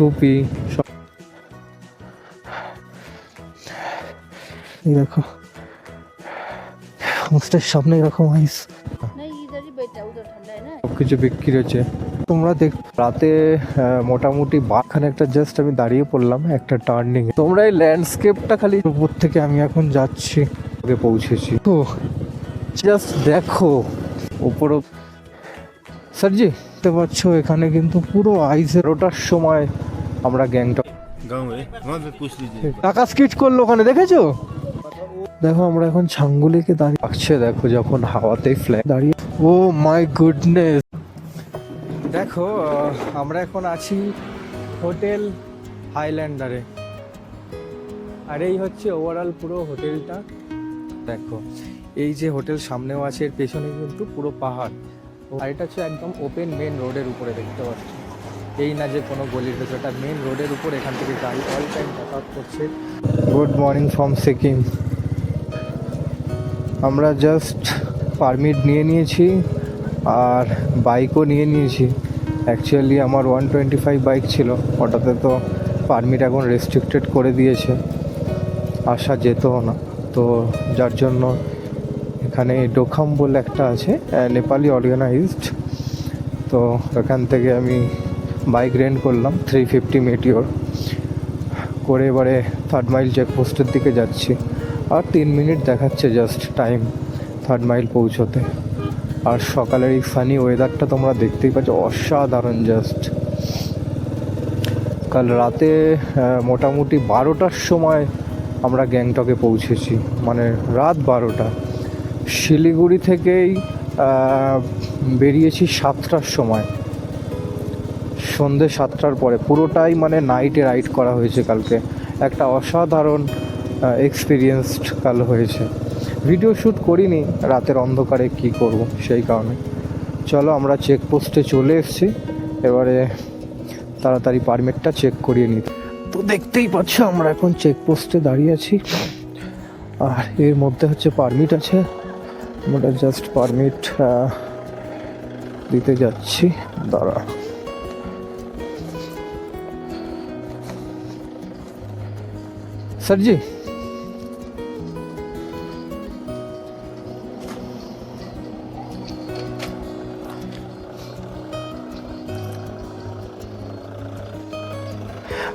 টুপি সব। এই দেখো হোমস্টের সামনে এরকম আইস সবকিছু বিক্রি হচ্ছে। তোমরা দেখ রাতে মোটামুটি বাখানে একটা জাস্ট আমি দাঁড়িয়ে পড়লাম একটা টার্নিং। তোমরা এই ল্যান্ডস্কেপটা খালি উপর থেকে আমি এখন যাচ্ছি ওকে পৌঁছেছি তো জাস্ট দেখো উপরও স্যারজি দেখতে পাচ্ছ এখানে কিন্তু পুরো আইসের ওটার সময় আমরা গ্যাংটক টাকা স্কিট করলো ওখানে দেখেছো। দেখো আমরা এখন ছাঙ্গুলিকে দাঁড়িয়ে আসছে দেখো যখন হাওয়াতেই ফ্ল্যাগ দাঁড়িয়ে। ও মাই গুডনেস দেখো আমরা এখন আছি হোটেল হাইল্যান্ডারে আর এই হচ্ছে ওভারঅল পুরো হোটেলটা। দেখো এই যে হোটেল সামনেও আছে এর পেছনে কিন্তু পুরো পাহাড় আর এটা হচ্ছে একদম ওপেন মেন রোডের উপরে দেখতে পাচ্ছ। এই না যে কোনো গলির ভেতরটা মেন রোডের উপর এখান থেকে গাড়ি অল টাইম যাতায়াত করছে। Good morning from Sikkim. আমরা জাস্ট পারমিট নিয়ে নিয়েছি আর বাইকও নিয়ে নিয়েছি। অ্যাকচুয়ালি আমার 125 বাইক ছিল ওটাতে তো পারমিট এখন রেস্ট্রিক্টেড করে দিয়েছে আসা যেতেও না তো যার জন্য এখানে ডোখাম বলে একটা আছে নেপালি অর্গানাইজড তো এখান থেকে আমি বাইক রেন্ট করলাম 350 মেটিওর করে এবারে 3rd মাইল চেকপোস্টের দিকে যাচ্ছি আর 3 মিনিট দেখাচ্ছে জাস্ট টাইম 3rd মাইল পৌঁছতে। আর সকালের এই ফানি ওয়েদারটা তোমরা দেখতেই পাচ্ছ অসাধারণ জাস্ট। কাল রাতে মোটামুটি 12টার সময় আমরা গ্যাংটকে পৌঁছেছি মানে রাত 12টা। শিলিগুড়ি থেকেই বেরিয়েছি 7টার সময় সন্ধ্যে 7টার পরে পুরোটাই মানে নাইটে রাইড করা হয়েছে কালকে। একটা অসাধারণ এক্সপিরিয়েন্সড কাল হয়েছে। ভিডিও শ্যুট করিনি রাতের অন্ধকারে কি করব সেই কারণে। চলো আমরা চেকপোস্টে চলে এসেছি এবারে তাড়াতাড়ি পারমিটটা চেক করিয়ে নিই। তো দেখতেই পাচ্ছ আমরা এখন চেকপোস্টে দাঁড়িয়ে আছি আর এর মধ্যে হচ্ছে পারমিট আছে। আমরা জাস্ট পারমিট দিতে যাচ্ছি দাঁড়া। স্যারজি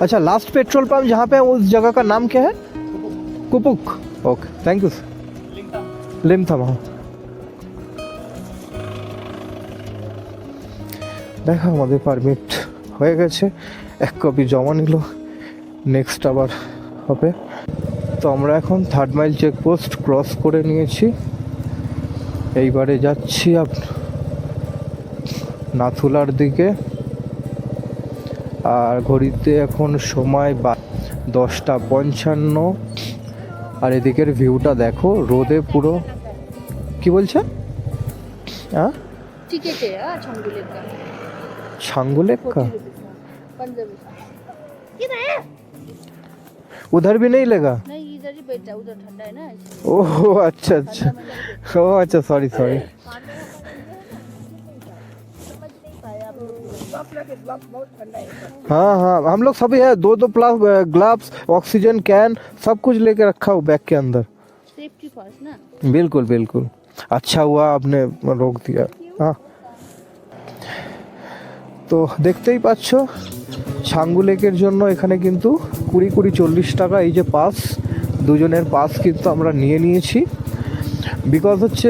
अच्छा लास्ट पेट्रोल पंप जहाँ पे है उस जगह का नाम क्या है? कुपुक। Okay thank you. लिमथम। हाँ देखो हमारे परमिट হয়ে গেছে এক কপি জমা নিল নেক্সট আবার হবে। তো আমরা এখন 3rd মাইল চেকপোস্ট ক্রস করে নিয়েছি এইবারে যাচ্ছি নাথুলার দিকে আর ঘড়িতে এখন সময় 10টা 55 আর এদিকের ভিউটা দেখো রোদে পুরো কি বলছে हाँ टिकट है छांगुलेक का। छांगुलेक का 50 उधर भी नहीं लेगा? नहीं इधर ही बैठा उधर ठंडा है ना। ओह अच्छा अच्छा ओह अच्छा सॉरी सॉरी। हाँ हाँ हम लोग सभी है 2 प्लस ग्लव्स ऑक्सीजन कैन सब कुछ लेके रखा हो बैग के अंदर। सेफ्टी फर्स्ट ना। बिल्कुल बिल्कुल अच्छा हुआ आपने रोक दिया। हाँ তো দেখতেই পাচ্ছ ছাঙ্গুলেকের জন্য এখানে কিন্তু 20-40 টাকা এই যে পাস দুজনের পাস কিন্তু আমরা নিয়ে নিয়েছি। বিকজ হচ্ছে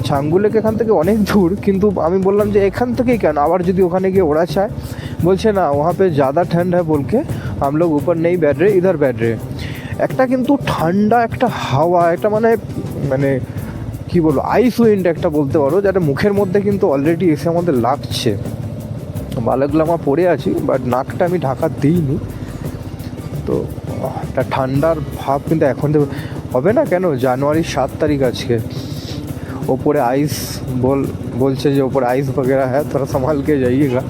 ছাঙ্গুলেক এখান থেকে অনেক দূর কিন্তু আমি বললাম যে এখান থেকেই কেন আবার যদি ওখানে গিয়ে ওরা চায় বলছে না वहाँ पे ज़्यादा ठंड है बोल के हम लोग ऊपर नहीं बैठ रहे इधर बैठ रहे। একটা কিন্তু ঠান্ডা একটা হাওয়া একটা মানে মানে কি বলবো আইস উইন্ড একটা বলতে পারো যেটা মুখের মধ্যে কিন্তু অলরেডি এসে আমাদের লাগছে। বালাগুলো আমার পরে আছি বাট নাকটা আমি ঢাকা দিইনি তো একটা ঠান্ডার ভাব কিন্তু এখন হবে না কেন জানুয়ারির 7 তারিখ আজকে ওপরে आइस बोलছে যে ওপরে आइस वगैरह है थोड़ा संभाल के जाइएगा।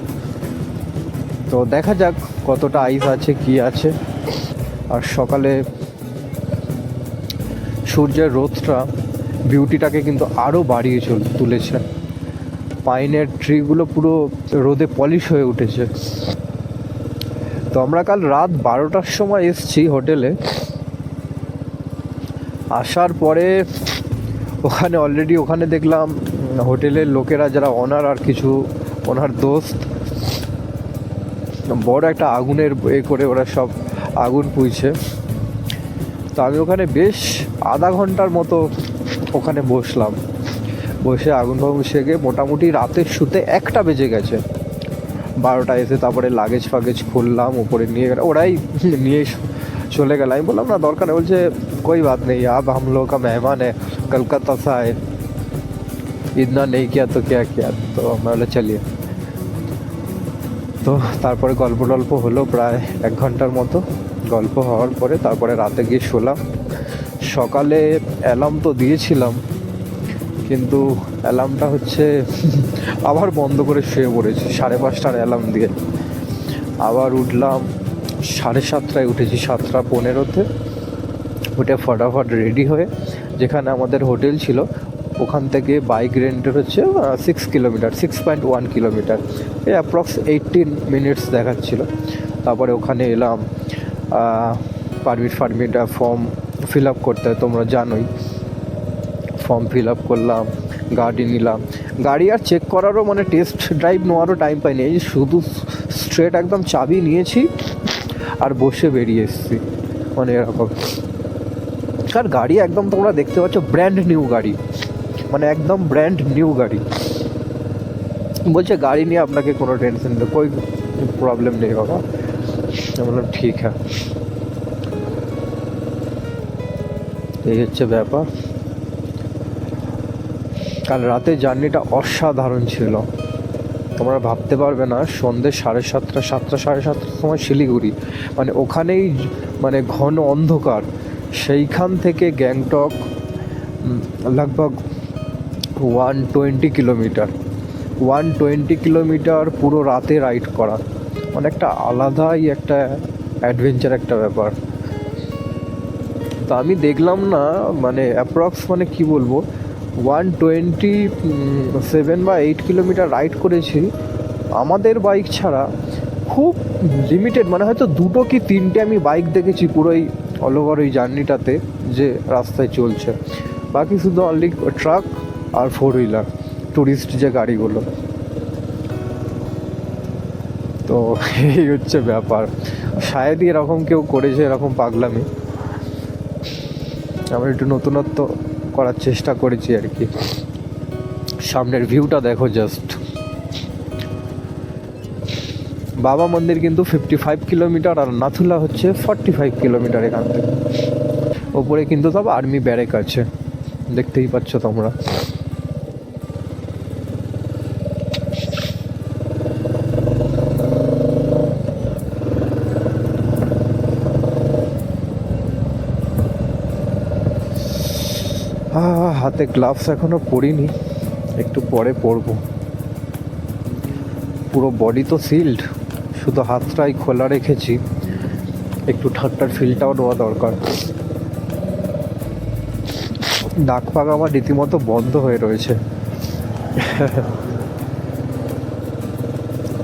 তো দেখা যাক কতটা आइस আছে কি আছে। আর সকালে সূর্যের রোদটা বিউটিটাকে কিন্তু আরও বাড়িয়ে তুলেছে। পাইনের ট্রিগুলো পুরো রোদে পলিশ হয়ে উঠেছে। তো আমরা কাল রাত 12টার সময় এসছি হোটেলে। আসার পরে ওখানে অলরেডি ওখানে দেখলাম হোটেলের লোকেরা যারা ওনার আর কিছু ওনার দোস্ত বড় একটা আগুনের করে ওরা সব আগুন পুইছে। তো আমি ওখানে বেশ আধা ঘন্টার মতো ওখানে বসলাম, বসে আগুন ফাগুন সেকে মোটামুটি রাতে শুতে 1টা বেজে গেছে। 12টা এসে তারপরে লাগেজ ফাগেজ খুললাম, উপরে নিয়ে গেল, ওরাই নিয়ে চলে গেল। আমি বললাম না দরকার নেই, বলছে कोई बात नहीं, आप हम लोग का मेहमान है, कलकत्ता से आए, इतना नहीं किया तो क्या किया। तो मैं बोला चलिए। তো তারপরে গল্প টল্প হলো প্রায় 1 ঘন্টার মতো। গল্প হওয়ার পরে তারপরে রাতে গিয়ে শোলাম। সকালে অ্যালার্ম তো দিয়েছিলাম, কিন্তু অ্যালার্মটা হচ্ছে আবার বন্ধ করে শুয়ে পড়েছি 5:30টার অ্যালার্ম দিয়ে। আবার উঠলাম 7:30টায়, উঠেছি 7:15-তে। উঠে ফটাফট রেডি হয়ে যেখানে আমাদের হোটেল ছিল ওখান থেকে বাইক রেন্টের হচ্ছে 6 কিলোমিটার, 6.1 কিলোমিটার, এই অ্যাপ্রক্স 18 মিনিটস দেখাচ্ছিল। তারপরে ওখানে এলাম, পারমিট ফর্ম ফিল আপ করতে হয়, তোমরা জানোই। ফর্ম ফিল আপ করলাম, গাড়ি নিলাম। গাড়ি আর চেক করারও মানে টেস্ট ড্রাইভ নেওয়ারও টাইম পাইনি, এই যে শুধু স্ট্রেট একদম চাবি নিয়েছি আর বসে বেরিয়ে এসেছি, মানে এরকম। আর গাড়ি একদম তোমরা দেখতে পাচ্ছ ব্র্যান্ড নিউ গাড়ি, মানে একদম ব্র্যান্ড নিউ গাড়ি। বলছে গাড়ি নিয়ে আপনাকে কোনো টেনশন নেই, কোই প্রবলেম নেই বাবা। আমি বললাম ঠিক হ্যাঁ। এই হচ্ছে ব্যাপার। কাল রাতে জার্নিটা অসাধারণ ছিল, তোমরা ভাবতে পারবে না। সন্ধ্যে 7:30, 7:30 সময় শিলিগুড়ি, মানে ওখানেই মানে ঘন অন্ধকার। সেইখান থেকে গ্যাংটক লগভগ 120 কিলোমিটার, 120 কিলোমিটার পুরো রাতে রাইড করা, মানে একটা আলাদাই একটা অ্যাডভেঞ্চার একটা ব্যাপার। তো আমি দেখলাম না মানে অ্যাপ্রক্স মানে কি বলবো 127 বা 8 কিলোমিটার রাইড করেছি আমাদের বাইক ছাড়া। খুব লিমিটেড, মানে হয়তো 2টো কি 3টে আমি বাইক দেখেছি পুরোই অল ওভার ওই জার্নিটাতে যে রাস্তায় চলছে। বাকি শুধু অনলি ট্রাক আর 4 হুইলার, ট্যুরিস্ট যে গাড়িগুলো। তো এই হচ্ছে ব্যাপার। শায়দ এরকম কেউ করেছে এরকম পাগলামি, আমরা একটু নতুনত্ব করার চেষ্টা করেছি আর কি। সামনের ভিউটা দেখো জাস্ট। বাবা মন্দির কিন্তু 55 কিলোমিটার আর নাথুলা হচ্ছে 45 কিলোমিটার এখান থেকে। ওপরে কিন্তু সব আর্মি ব্যারেক আছে, দেখতেই পাচ্ছ তোমরা। হাতে গ্লাভস এখনো পরিনি, একটু পরে পরবো। পুরো বডি তো সিল্ড, শুধু হাতটাই খোলা রেখেছি, একটু ঠান্ডার ফিলটাও নেওয়া দরকার। নাক পাক আমার রীতিমতো বন্ধ হয়ে রয়েছে।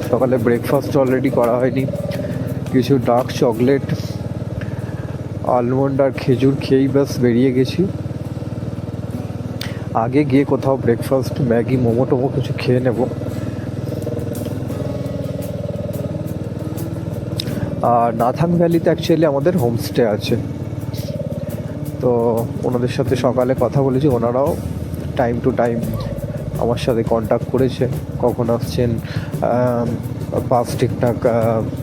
সকালে ব্রেকফাস্ট অলরেডি করা হয়নি, কিছু ডার্ক চকলেট, আলমন্ড আর খেজুর খেয়েই ব্যাস বেরিয়ে গেছি। আগে গিয়ে কোথাও ব্রেকফাস্ট ম্যাগি মোমো টোমো কিছু খেয়ে নেব। আর নাথাং ভ্যালিতে অ্যাকচুয়ালি আমাদের হোমস্টে আছে, তো ওনাদের সাথে সকালে কথা বলেছি। ওনারাও টাইম টু টাইম আমার সাথে কন্ট্যাক্ট করেছে, কখন আসছেন, পাস ঠিকঠাক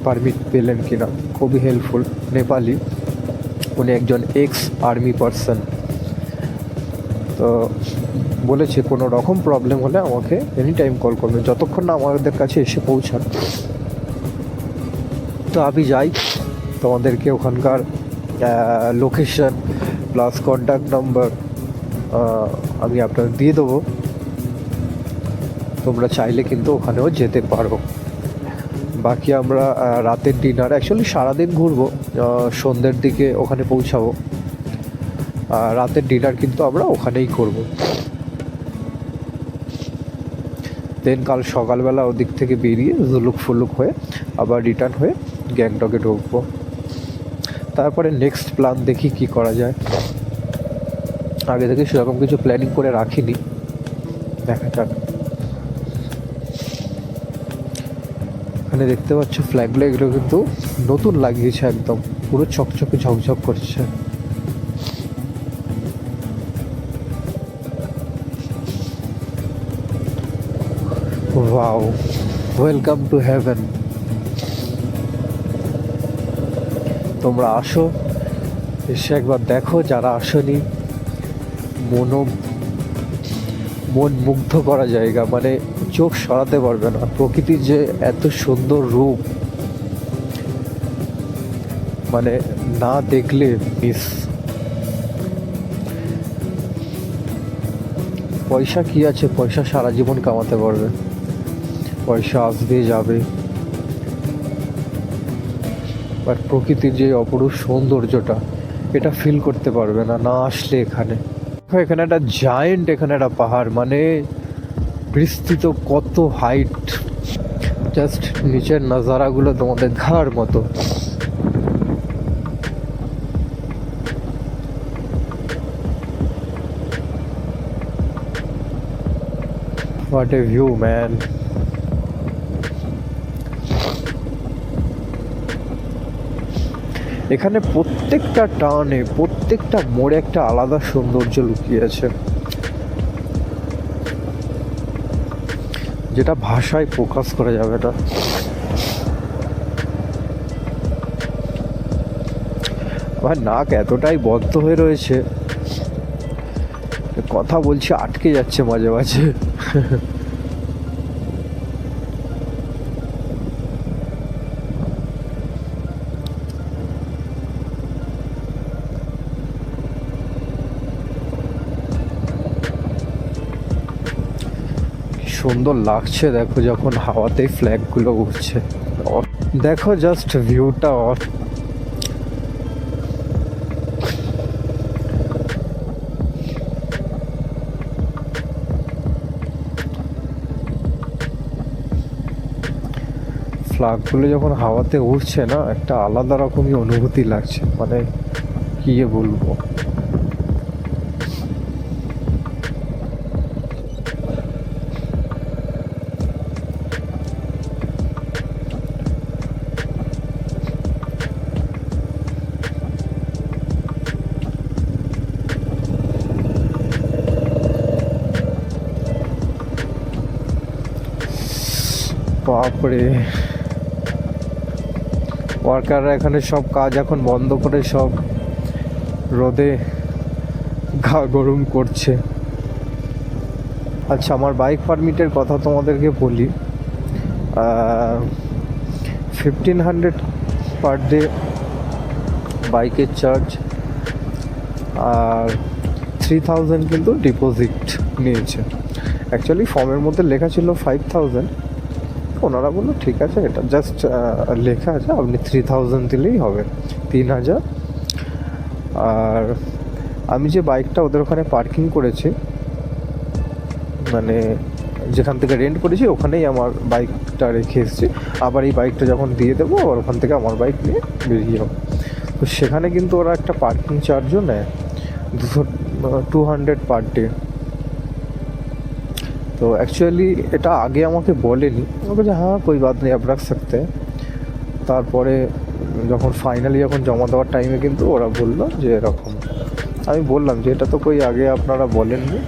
পারমিট পেলেন কিনা। খুবই হেল্পফুল, নেপালি, উনি একজন এক্স আর্মি পারসন। তো বলেছে কোনো রকম প্রবলেম হলে আমাকে এনি টাইম কল করবেন, যতক্ষণ না আমাদের কাছে এসে পৌঁছান। তো আমি যাই, তোমাদেরকে ওখানকার লোকেশন প্লাস কন্ট্যাক্ট নাম্বার আমি আপনাদের দিয়ে দেবো। তোমরা চাইলে কিন্তু ওখানেও যেতে পারো। বাকি আমরা রাতের ডিনার, অ্যাকচুয়ালি সারাদিন ঘুরবো, সন্ধ্যের দিকে ওখানে পৌঁছাবো। রাতের ডিনার কিন্তু আমরা ওখানেই করব। দেন কাল সকালবেলা ওদিক থেকে বেরিয়ে জুলুক ফুলুক হয়ে আবার রিটার্ন হয়ে গ্যাংটকে ঢুকবো। তারপরে নেক্সট প্ল্যান দেখি কি করা যায়। আগে থেকে সেরকম কিছু প্ল্যানিং করে রাখিনি, দেখা যাক। এখানে দেখতে পাচ্ছ ফ্ল্যাগগুলো, এগুলো কিন্তু নতুন লাগিয়েছে, একদম পুরো চকচকে ঝকঝক করছে। Wow, welcome to heaven. তোমরা আসো, এসে একবার দেখো, যারা আসনি। মন মুগ্ধ করা জায়গা, মানে চোখ সরাতে পারবে না। প্রকৃতির যে এত সুন্দর রূপ, মানে না দেখলে মিস। পয়সা কি আছে, পয়সা সারা জীবন কামাতে পারবে, পয়সা আসবে যাবে, বাট প্রকৃতির যে অপরূপ সৌন্দর্যটা, এটা ফিল করতে পারবে না না আসলে এখানে। এখানে একটা জায়েন্ট, এখানে একটা পাহাড়, মানে বিস্তৃত কত হাইট, জাস্ট নিচের নাজারাগুলো তোমাদের দেখার মতো। What a view man. এখানে প্রত্যেকটা টার্নে, প্রত্যেকটা মোড়ে একটা আলাদা সৌন্দর্য লুকিয়ে আছে, যেটা ভাষায় প্রকাশ করা যাবে না। আমার নাক এতটাই বদ্ধ হয়ে রয়েছে, কথা বলছি আটকে যাচ্ছে মাঝে মাঝে। সুন্দর লাগছে দেখো, যখন হাওয়াতে ফ্ল্যাগগুলো উঠছে। দেখো জাস্ট ভিউটা। ফ্ল্যাগগুলো যখন হাওয়াতে উঠছে না, একটা আলাদা রকমই অনুভূতি লাগছে, মানে কি বলবো। বাপরে, ওয়ার্কাররা এখানে সব কাজ এখন বন্ধ করে সব রোদে গা গরম করছে। আচ্ছা, আমার বাইক পারমিটের কথা তোমাদেরকে বলি। 1500 পার ডে বাইকের চার্জ, আর 3000 কিন্তু ডিপোজিট নিয়েছে। অ্যাকচুয়ালি ফর্মের মধ্যে লেখা ছিল 5000, ওনারা বললো ঠিক আছে, এটা জাস্ট লেখা আছে, আপনি 3000 দিলেই হবে, 3000। আর আমি যে বাইকটা ওদের ওখানে পার্কিং করেছি, মানে যেখান থেকে রেন্ট করেছি, ওখানেই আমার বাইকটা রেখে এসেছি। আবার এই বাইকটা যখন দিয়ে দেবো, আবার ওখান থেকে আমার বাইক নিয়ে বেরিয়ে যাবো। তো সেখানে কিন্তু ওরা একটা পার্কিং চার্জও নেয়, 200 পার ডে। তো অ্যাকচুয়ালি এটা আগে আমাকে বলেনি, আমাকে যে হ্যাঁ কোই বাত নেই, আপ রাখ সকতে। তারপরে যখন ফাইনালি যখন জমা দেওয়ার টাইমে কিন্তু ওরা বললো যে এরকম। আমি বললাম যে এটা তো কই আগে আপনারা বলেননি।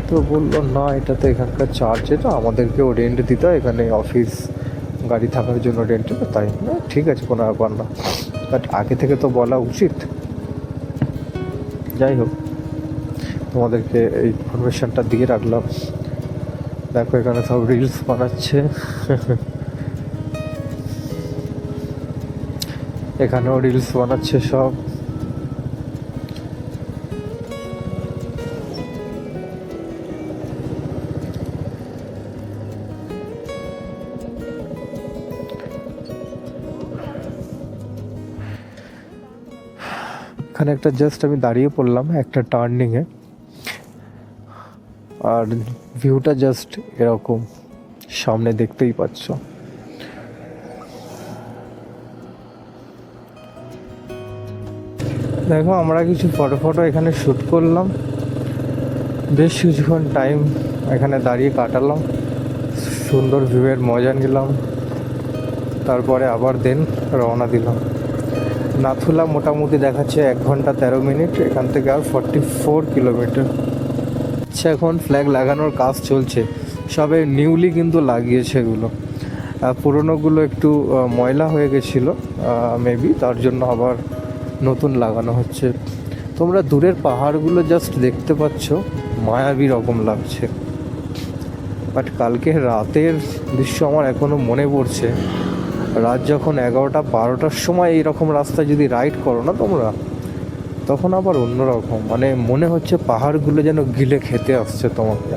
তো বললো না, এটা তো এখানকার চার্জ, এটা আমাদেরকেও রেন্ট দিতে হয়, এখানে অফিস গাড়ি থাকার জন্য রেন্ট, তাই না, ঠিক আছে, কোনো ব্যাপার না, বাট আগে থেকে তো বলা উচিত। যাই হোক, তোমাদেরকে এই ইনফরমেশনটা দিয়ে রাখলাম। দেখো এখানে সব রিলস বানাচ্ছে। এখানেও রিলস বানাচ্ছে সব। এখানে একটা জাস্ট আমি দাঁড়িয়ে পড়লাম একটা টার্নিংয়ে, আর ভিউটা জাস্ট এরকম সামনে দেখতেই পাচ্ছ। দেখো আমরা কিছু ফটো এখানে শ্যুট করলাম, বেশ কিছুক্ষণ টাইম এখানে দাঁড়িয়ে কাটালাম, সুন্দর ভিউয়ের মজা নিলাম, তারপরে আবার দেন রওনা দিলাম। নাথুলা মোটামুটি দেখাচ্ছে 1 ঘন্টা 13 মিনিট, এখান থেকে আর 44 কিলোমিটার। আচ্ছা, এখন ফ্ল্যাগ লাগানোর কাজ চলছে, সবে নিউলি কিন্তু লাগিয়েছে এগুলো, পুরোনোগুলো একটু ময়লা হয়ে গেছিলো মেবি, তার জন্য আবার নতুন লাগানো হচ্ছে। তোমরা দূরের পাহাড়গুলো জাস্ট দেখতে পাচ্ছ, মায়াবী রকম লাগছে। বাট কালকে রাতের দৃশ্য আমার এখনও মনে পড়ছে। রাত যখন 11টা 12টার সময় এইরকম রাস্তায় যদি রাইড করো না তোমরা, তখন আবার অন্যরকম, মানে মনে হচ্ছে পাহাড়গুলো যেন গিলে খেতে আসছে তোমাকে।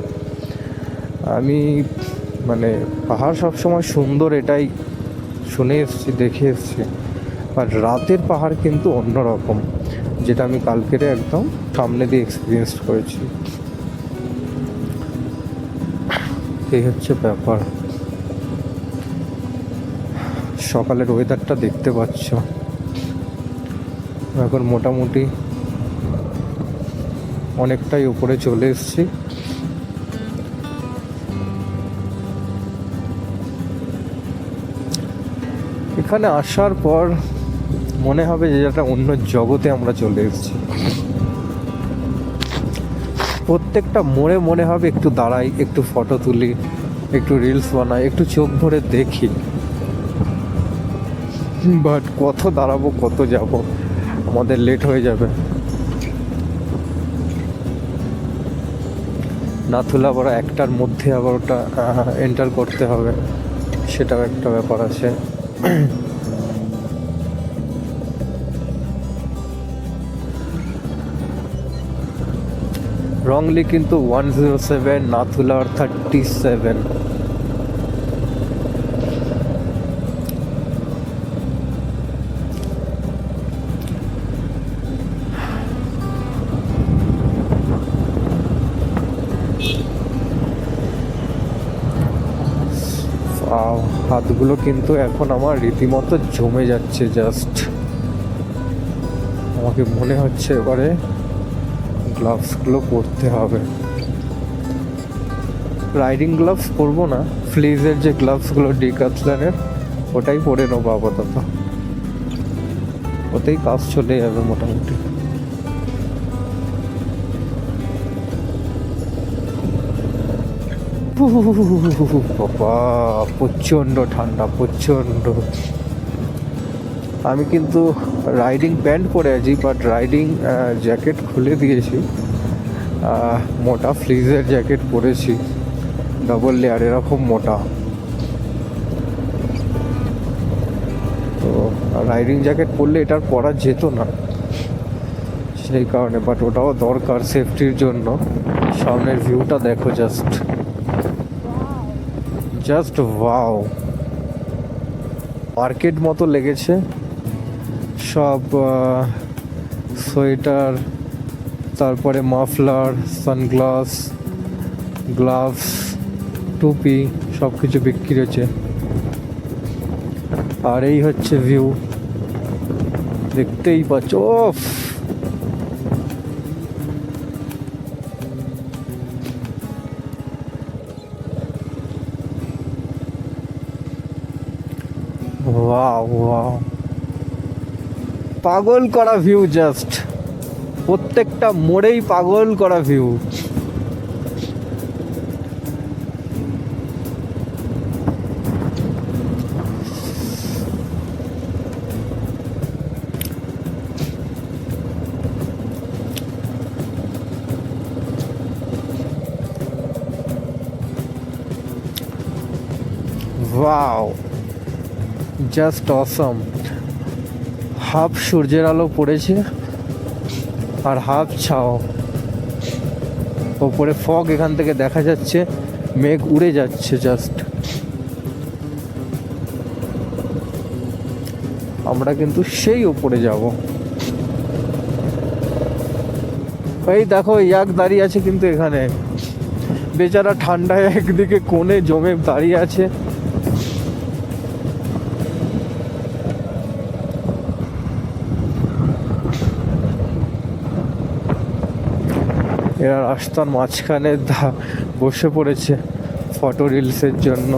আমি মানে পাহাড় সবসময় সুন্দর এটাই শুনে এসেছি, দেখে এসেছি, আর রাতের পাহাড় কিন্তু অন্যরকম, যেটা আমি কালকেরে একদম সামনে দিয়ে এক্সপিরিয়েন্স করেছি। এই হচ্ছে ব্যাপার। সকালের ওয়েদারটা দেখতে পাচ্ছ, এখন মোটামুটি অনেকটাই উপরে চলে এসেছি। এখানে আসার পর মনে হবে যে একটা অন্য জগতে আমরা চলে এসেছি। প্রত্যেকটা মোড়ে মনে হবে একটু দাঁড়াই, একটু ফটো তুলি, একটু রিলস বানাই, একটু চোখ ভরে দেখি। বাট কত দাঁড়াবো, কত যাব, আমাদের লেট হয়ে যাবে। নাথুলা আবার 1টার মধ্যে আবার ওটা এন্টার করতে হবে, সেটাও একটা ব্যাপার আছে। রংলি কিন্তু 107, নাথুলা 37। হাতগুলো কিন্তু এখন আমার রীতিমতো জমে যাচ্ছে। জাস্ট আমাকে মনে হচ্ছে এবারে গ্লাভসগুলো পরতে হবে। রাইডিং গ্লাভস পরবো না, ফ্লিজের যে গ্লাভসগুলো ডিক্যাথলনের, ওটাই পরে নেবো আপাতত, ওতেই কাজ চলে যাবে মোটামুটি। বাবা প্রচণ্ড ঠান্ডা, প্রচণ্ড। আমি কিন্তু রাইডিং প্যান্ট পরে আছি, বাট রাইডিং জ্যাকেট খুলে দিয়েছি, মোটা ফ্লিজের জ্যাকেট পরেছি, ডাবল লেয়ার, এরকম মোটা। তো রাইডিং জ্যাকেট পরলে এটার পরা যেত না, সেই কারণে, বাট ওটাও দরকার সেফটির জন্য। সামনের ভিউটা দেখো, জাস্ট ওয়াও, মার্কেট মতো লেগেছে। সব সোয়েটার, তারপরে মাফলার, সানগ্লাস, গ্লাভস, টুপি, সব কিছু বিক্রি হচ্ছে। আর এই হচ্ছে ভিউ, দেখতেই পাচ্ছ। ওফ, ওয়াও ওয়াও, পাগল করা ভিউ, জাস্ট প্রত্যেকটা মোড়েই পাগল করা ভিউ। ওয়াও, জাস্ট অসম। হাফ সূর্যের আলো পড়েছে আর হাফ ছাও, ওপরে ফগ এখান থেকে দেখা যাচ্ছে, মেঘ উড়ে যাচ্ছে। জাস্ট আমরা কিন্তু সেই ওপরে যাব। এই দেখো, ইয়াক দাঁড়িয়ে আছে কিন্তু এখানে, বেচারা ঠান্ডায় একদিকে কোণে জমে দাঁড়িয়ে আছে। এরা রাস্তার মাঝখানে বসে পড়েছে ফটো রিলসের জন্য।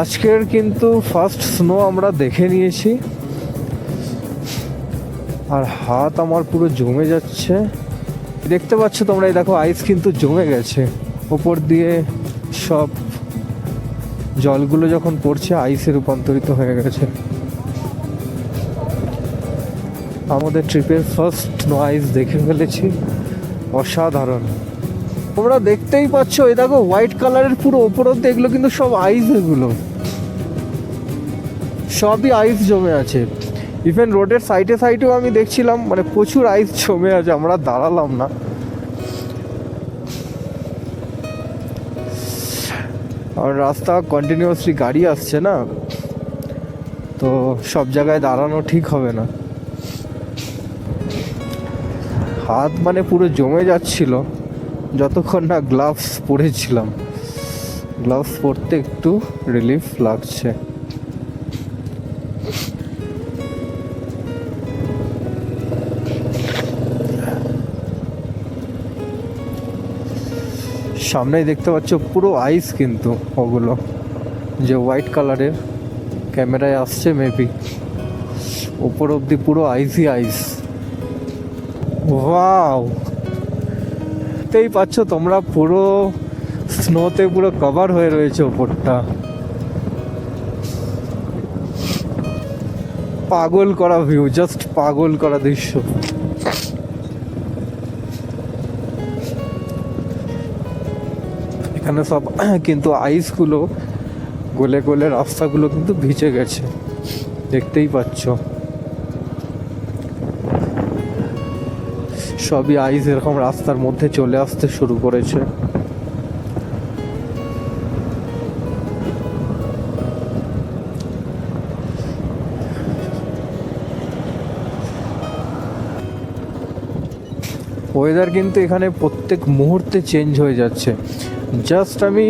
আজকের কিন্তু ফার্স্ট স্নো আমরা দেখে নিয়েছি, আর হাত আমার পুরো জমে যাচ্ছে। দেখতে পাচ্ছ তোমরা, এই দেখো আইস কিন্তু জমে গেছে ওপর দিয়ে, সব জলগুলো যখন পড়ছে আইসে রূপান্তরিত হয়ে গেছে। আমাদের ট্রিপের ফার্স্ট স্নো আইস দেখে ফেলেছি, অসাধারণ। তোমরা দেখতেই পাচ্ছ, এই দেখো হোয়াইট কালারের পুরো ওপর অব্দি, এগুলো কিন্তু সব আইস, এগুলো সবই আইস জমে আছে। ইভেন রোডের সাইডে সাইডেও আমি দেখছিলাম, মানে প্রচুর আইস জমে আছে, আমরা দাঁড়ালাম না। আর রাস্তা কন্টিনিউয়াসলি গাড়ি আসছে না, তো সব জায়গায় দাঁড়ানো ঠিক হবে না। হাত মানে পুরো জমে যাচ্ছিল যতক্ষণ না গ্লাভস পরেছিলাম। গ্লাভস পরতে একটু রিলিফ লাগছে। সামনেই দেখতে পাচ্ছ পুরো আইস, কিন্তু ওগুলো যে হোয়াইট কালারের ক্যামেরায় আসছে মেবি, ওপর অব্দি পুরো আইসই আইস। ওয়াও, দেখতেই পাচ্ছ তোমরা, পুরো স্নোতে পুরো কভার হয়ে রয়েছে ওপরটা। পাগল করা ভিউ, জাস্ট পাগল করা দৃশ্য। এখানে সব কিন্তু আইসগুলো গলে গলে রাস্তাগুলো কিন্তু ভিজে গেছে, দেখতেই পাচ্ছ সবই আইস এরকম রাস্তার মধ্যে চলে আসতে শুরু করেছে। ওয়েদার কিন্তু এখানে প্রত্যেক মুহূর্তে চেঞ্জ হয়ে যাচ্ছে। জাস্ট আমি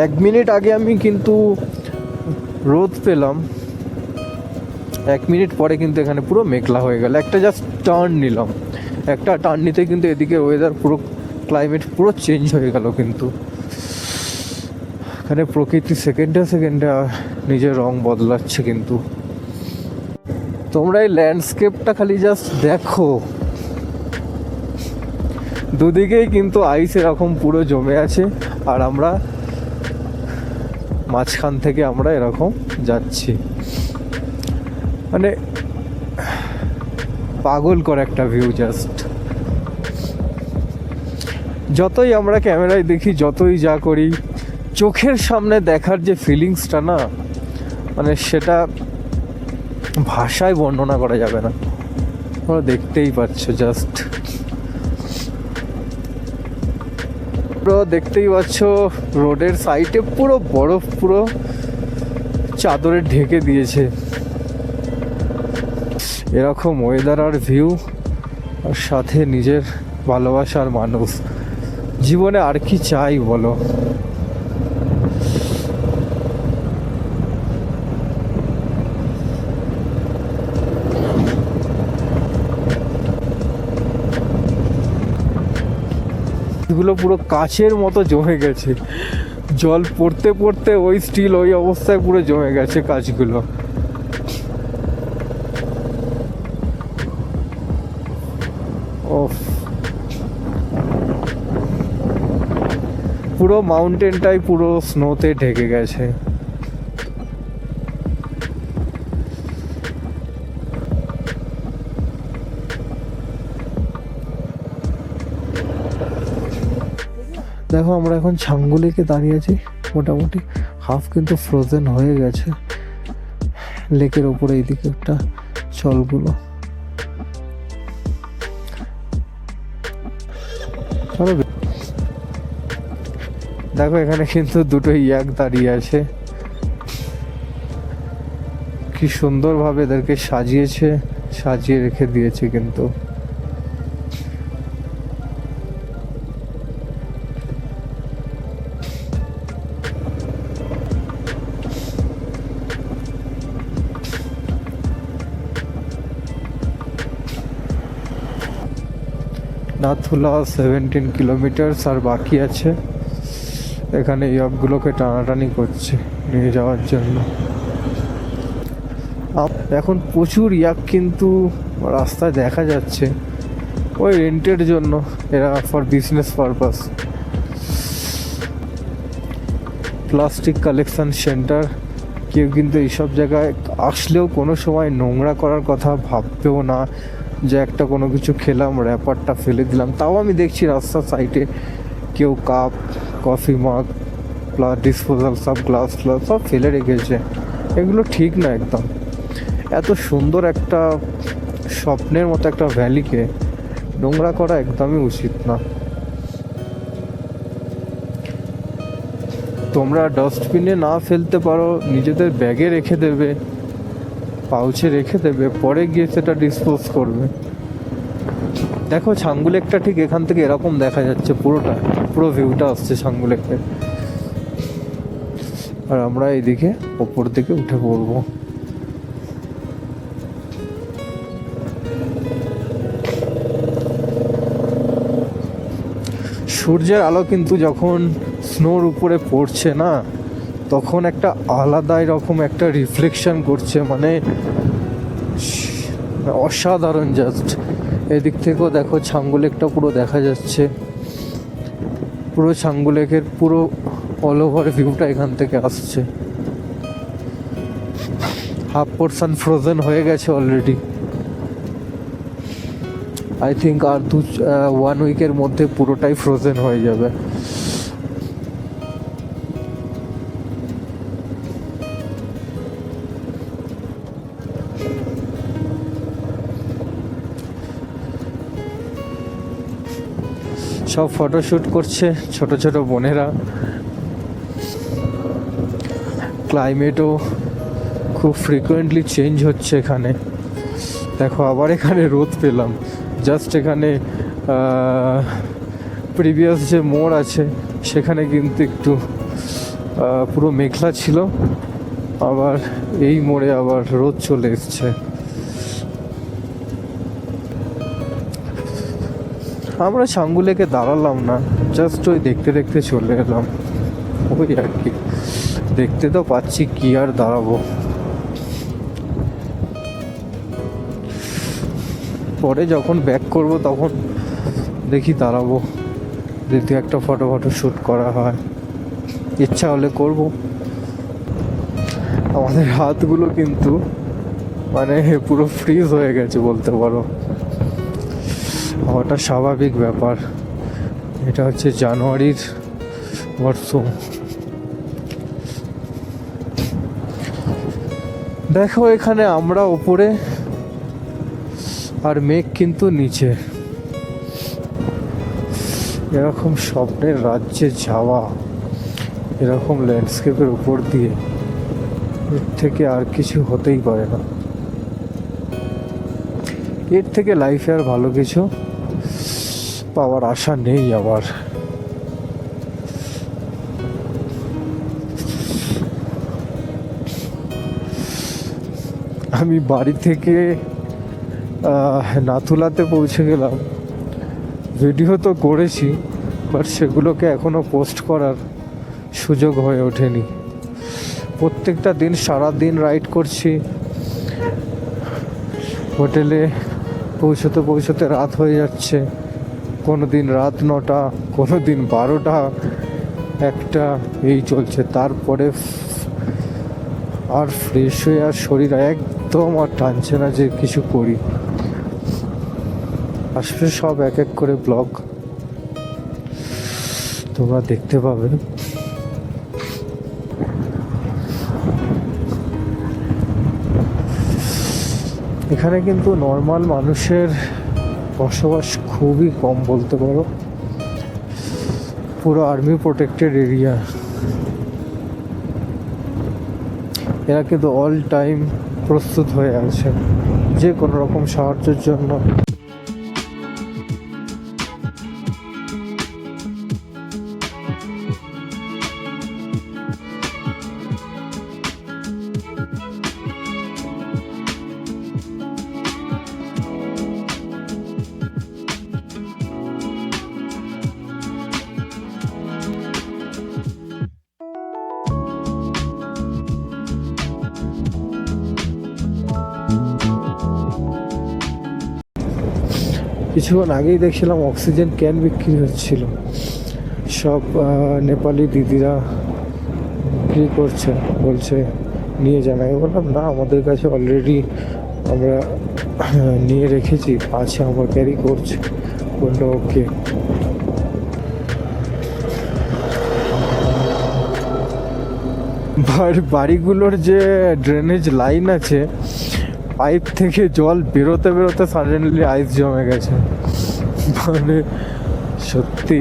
1 মিনিট আগে আমি কিন্তু রোদ পেলাম, 1 মিনিট পরে কিন্তু এখানে পুরো মেঘলা হয়ে গেল। একটা জাস্ট টার্ন নিলাম, একটা টার্ন নিতে কিন্তু এদিকে ওয়েদার পুরো, ক্লাইমেট পুরো চেঞ্জ হয়ে গেল। কিন্তু এখানে প্রকৃতি সেকেন্ডে সেকেন্ডে নিজের রং বদলাচ্ছে। কিন্তু তোমরা এই ল্যান্ডস্কেপটা খালি জাস্ট দেখো, দুদিকেই কিন্তু আইস এরকম পুরো জমে আছে, আর আমরা মাঝখান থেকে আমরা এরকম যাচ্ছি। মানে পাগল করে একটা ভিউ। জাস্ট যতই আমরা ক্যামেরায় দেখি, যতই যা করি, চোখের সামনে দেখার যে ফিলিংসটা না, মানে সেটা ভাষায় বর্ণনা করা যাবে না। তোমরা দেখতেই পাচ্ছ, জাস্ট পুরো দেখতেই পাচ্ছ রোডের সাইডে পুরো বরফ পুরো চাদরে ঢেকে দিয়েছে। এরকম ওয়েদার আর ভিউ, আর সাথে নিজের ভালোবাসার মানুষ, জীবনে আর কি চাই বলো। এগুলো পুরো কাচের মতো জমে গেছে, জল পড়তে পড়তে ওই স্টিল ওই অবস্থায় পুরো জমে গেছে কাচগুলো। ওফ, পুরো মাউন্টেনটাই পুরো স্নোতে ঢেকে গেছে। দেখো আমরা এখন ছাঙ্গুলিকে দাঁড়িয়ে আছি, মোটামুটি হাফ কিন্তু ফ্রোজেন হয়ে গেছে লেকের ওপরে, এইদিকে একটা জলগুলো। চলো দেখো, এখানে কিন্তু দুটো ইয়াক দাঁড়িয়ে আছে। কি সুন্দরভাবে এদেরকে সাজিয়ে রেখে দিয়েছে কিন্তু। নাথুলা 17 কিলোমিটার আর বাকি আছে। এখানে ইয়াকগুলোকে টানাটানি করছে নিয়ে যাওয়ার জন্য। এখন প্রচুর ইয়াক কিন্তু রাস্তায় দেখা যাচ্ছে, ওই রেন্টের জন্য, এরা for business purpose. Plastic collection centre, কেউ কিন্তু এইসব জায়গায় আসলেও কোনো সময় নোংরা করার কথা ভাববেও না, যে একটা কোনো কিছু খেলাম র্যাপারটা ফেলে দিলাম। তাও আমি দেখছি রাস্তার সাইডে কেউ কাপ, কফি মাগ, ডিসপোজাল সব গ্লাস সব ফেলে রেখেছে। এগুলো ঠিক না একদম। এত সুন্দর একটা স্বপ্নের মতো একটা ভ্যালিকে নোংরা করা একদমই উচিত না। তোমরা ডাস্টবিনে না ফেলতে পারো, নিজেদের ব্যাগে রেখে দেবে, পাউচে রেখে দেবে, পরে গিয়ে সেটা ডিসপোজ করবে। দেখো ছাঙ্গু লেকটা ঠিক এখান থেকে এরকম দেখা যাচ্ছে, পুরো ভিউটা আসছে ছাঙ্গু লেকের। আর আমরা এইদিকে ওপর দিকে উঠে পড়বো। সূর্যের আলো কিন্তু যখন স্নোর উপরে পড়ছে না, তখন একটা আলাদাই রকম একটা রিফ্লেকশন করছে, মানে অসাধারণ জাস্ট। এদিক থেকেও দেখো ছাঙ্গু লেকটা পুরো দেখা যাচ্ছে, পুরো ছাঙ্গু লেকের পুরো অল ওভার ভিউটা এখান থেকে আসছে। হাফ পোর্শন ফ্রোজেন হয়ে গেছে অলরেডি। আই থিঙ্ক আর 1 উইকের মধ্যে পুরোটাই ফ্রোজেন হয়ে যাবে। সব ফটোশ্যুট করছে ছোট ছোট বোনেরা। ক্লাইমেটও খুব ফ্রিকোয়েন্টলি চেঞ্জ হচ্ছে এখানে। দেখো আবার এখানে রোদ পেলাম, জাস্ট এখানে প্রিভিয়াস যে মোড় আছে সেখানে কিন্তু একটু পুরো মেঘলা ছিল, আবার এই মোড়ে আবার রোদ চলে এসছে। আমরা ছাঙ্গু লেকে দাঁড়ালাম না, জাস্ট ওই দেখতে দেখতে চলে এলাম। ওই আর কি, দেখতে তো পাচ্ছি, কি আর দাঁড়াবো। পরে যখন ব্যাক করব তখন দেখি দাঁড়াবো, যদি একটা ফটো শ্যুট করা হয়, ইচ্ছা হলে করব। আমাদের হাতগুলো কিন্তু মানে পুরো ফ্রিজ হয়ে গেছে বলতে পারো। হওয়াটা স্বাভাবিক ব্যাপার, এটা হচ্ছে জানুয়ারির মরশুম। দেখো এখানে আমরা ওপরে আর মেঘ কিন্তু নিচে। এরকম স্বপ্নের রাজ্যে যাওয়া, এরকম ল্যান্ডস্কেপের উপর দিয়ে, এর থেকে আর কিছু হতেই পারে না। এর থেকে লাইফে আর ভালো কিছু পাওয়ার আশা নেই আবার। আমি বাড়ি থেকে নাথুলাতে পৌঁছে গেলাম, ভিডিও তো করেছি, বাট সেগুলোকে এখনও পোস্ট করার সুযোগ হয়ে ওঠেনি। প্রত্যেকটা দিন সারাদিন রাইড করছি, হোটেলে পৌঁছতে রাত হয়ে যাচ্ছে। কোনো দিন রাত 9টা, কোনো দিন 12টা, 1টা, এই চলছে। তারপরে আর ফ্রেশ হয়ে আর শরীর একদম আর টানছে না যে কিছু করি। আসলে সব এক এক করে ব্লগ তোমরা দেখতে পাবে। এখানে কিন্তু নর্মাল মানুষের বসবাস খুবই কম বলতে পারো, পুরো আর্মি প্রোটেক্টেড এরিয়া। এরা কিন্তু অল টাইম প্রস্তুত হয়ে আছে যে কোনো রকম সাহায্যের জন্য। কিছুক্ষণ আগেই দেখছিলাম অক্সিজেন ক্যান বিক্রি হচ্ছিল, সব নেপালি দিদিরা বিক্রি করছে, বলছে নিয়ে যান। আমি বললাম না, আমাদের কাছে অলরেডি আমরা নিয়ে রেখেছি, আছে, আমরা ক্যারি করছি। বললো ওকে। বাড়িগুলোর যে ড্রেনেজ লাইন আছে, পাইপ থেকে জল বেরোতে বেরোতে সাডেনলি আইস জমে গেছে। মানে সত্যি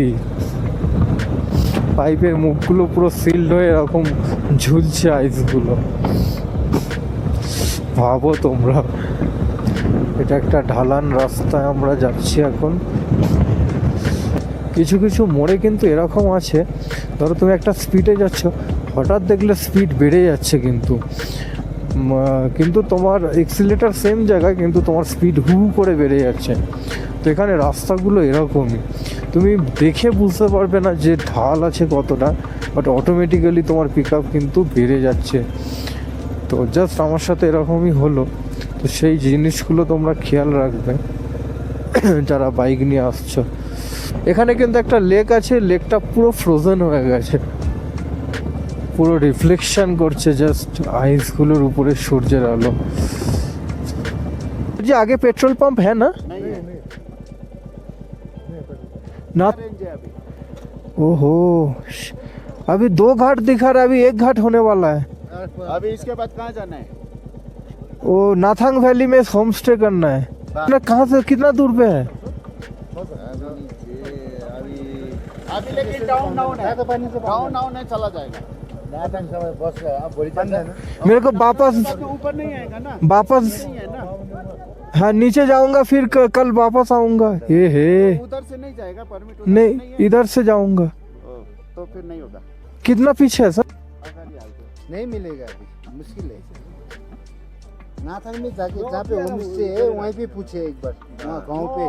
পাইপের মুখগুলো পুরো সিল্ড হয়ে এরকম ঝুলছে আইসগুলো। ভাবো তোমরা, এটা একটা ঢালান রাস্তায় আমরা যাচ্ছি এখন। কিছু কিছু মোড়ে কিন্তু এরকম আছে, ধরো তুমি একটা স্পিডে যাচ্ছ, হঠাৎ দেখলে স্পিড বেড়ে যাচ্ছে, কিন্তু তোমার এক্সিলেটার সেম জায়গায়, কিন্তু তোমার স্পিড হু করে বেড়ে যাচ্ছে। তো এখানে রাস্তাগুলো এরকমই, তুমি দেখে বুঝতে পারবে না যে ঢাল আছে কতটা, বাট অটোমেটিক্যালি তোমার পিক আপ কিন্তু বেড়ে যাচ্ছে। তো জাস্ট আমার সাথে এরকমই হলো। তো সেই জিনিসগুলো তোমরা খেয়াল রাখবে যারা বাইক নিয়ে আসছো। এখানে কিন্তু একটা লেক আছে, লেকটা পুরো ফ্রোজেন হয়ে গেছে, পুরো রিফ্লেকশন করছে জাস্ট আইসগুলোর উপরে সূর্যের আলো। যে আগে পেট্रोल पंप है ना? ना। ओहो, अभी 2 घाट दिखा रहा है, अभी 1 घाट होने वाला है। अभी इसके बाद कहाँ जाना है? वो नाथांग वैली में होम स्टे करना है ना। कहाँ से कितना दूर पे है? अभी लेकिन डाउन डाउन है, चला जाएगा। मेरे को वापस ऊपर नहीं आएगा ना, वापस नहीं है ना, हाँ नीचे जाऊंगा, फिर कल वापस आऊंगा। ये है उधर से नहीं जाएगा, परमिट नहीं, इधर से जाऊंगा। तो फिर नहीं होगा। कितना पीछे है सर? नहीं मिलेगा, अभी मुश्किल है। नाथन में जाके जहाँ पे होम स्टे है वहीं पे पूछे एक बार, वहाँ गाँव पे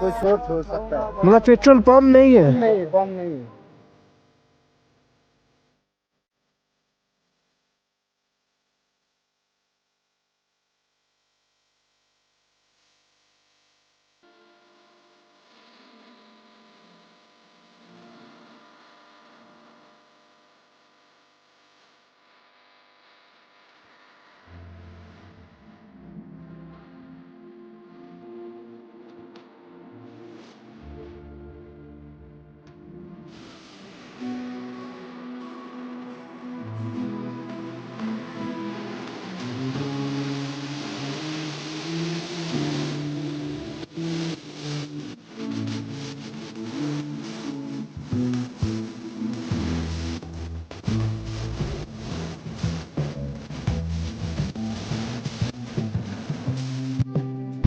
कोई शॉर्ट हो सकता है। मतलब पेट्रोल पंप नहीं है? नहीं, बम नहीं है।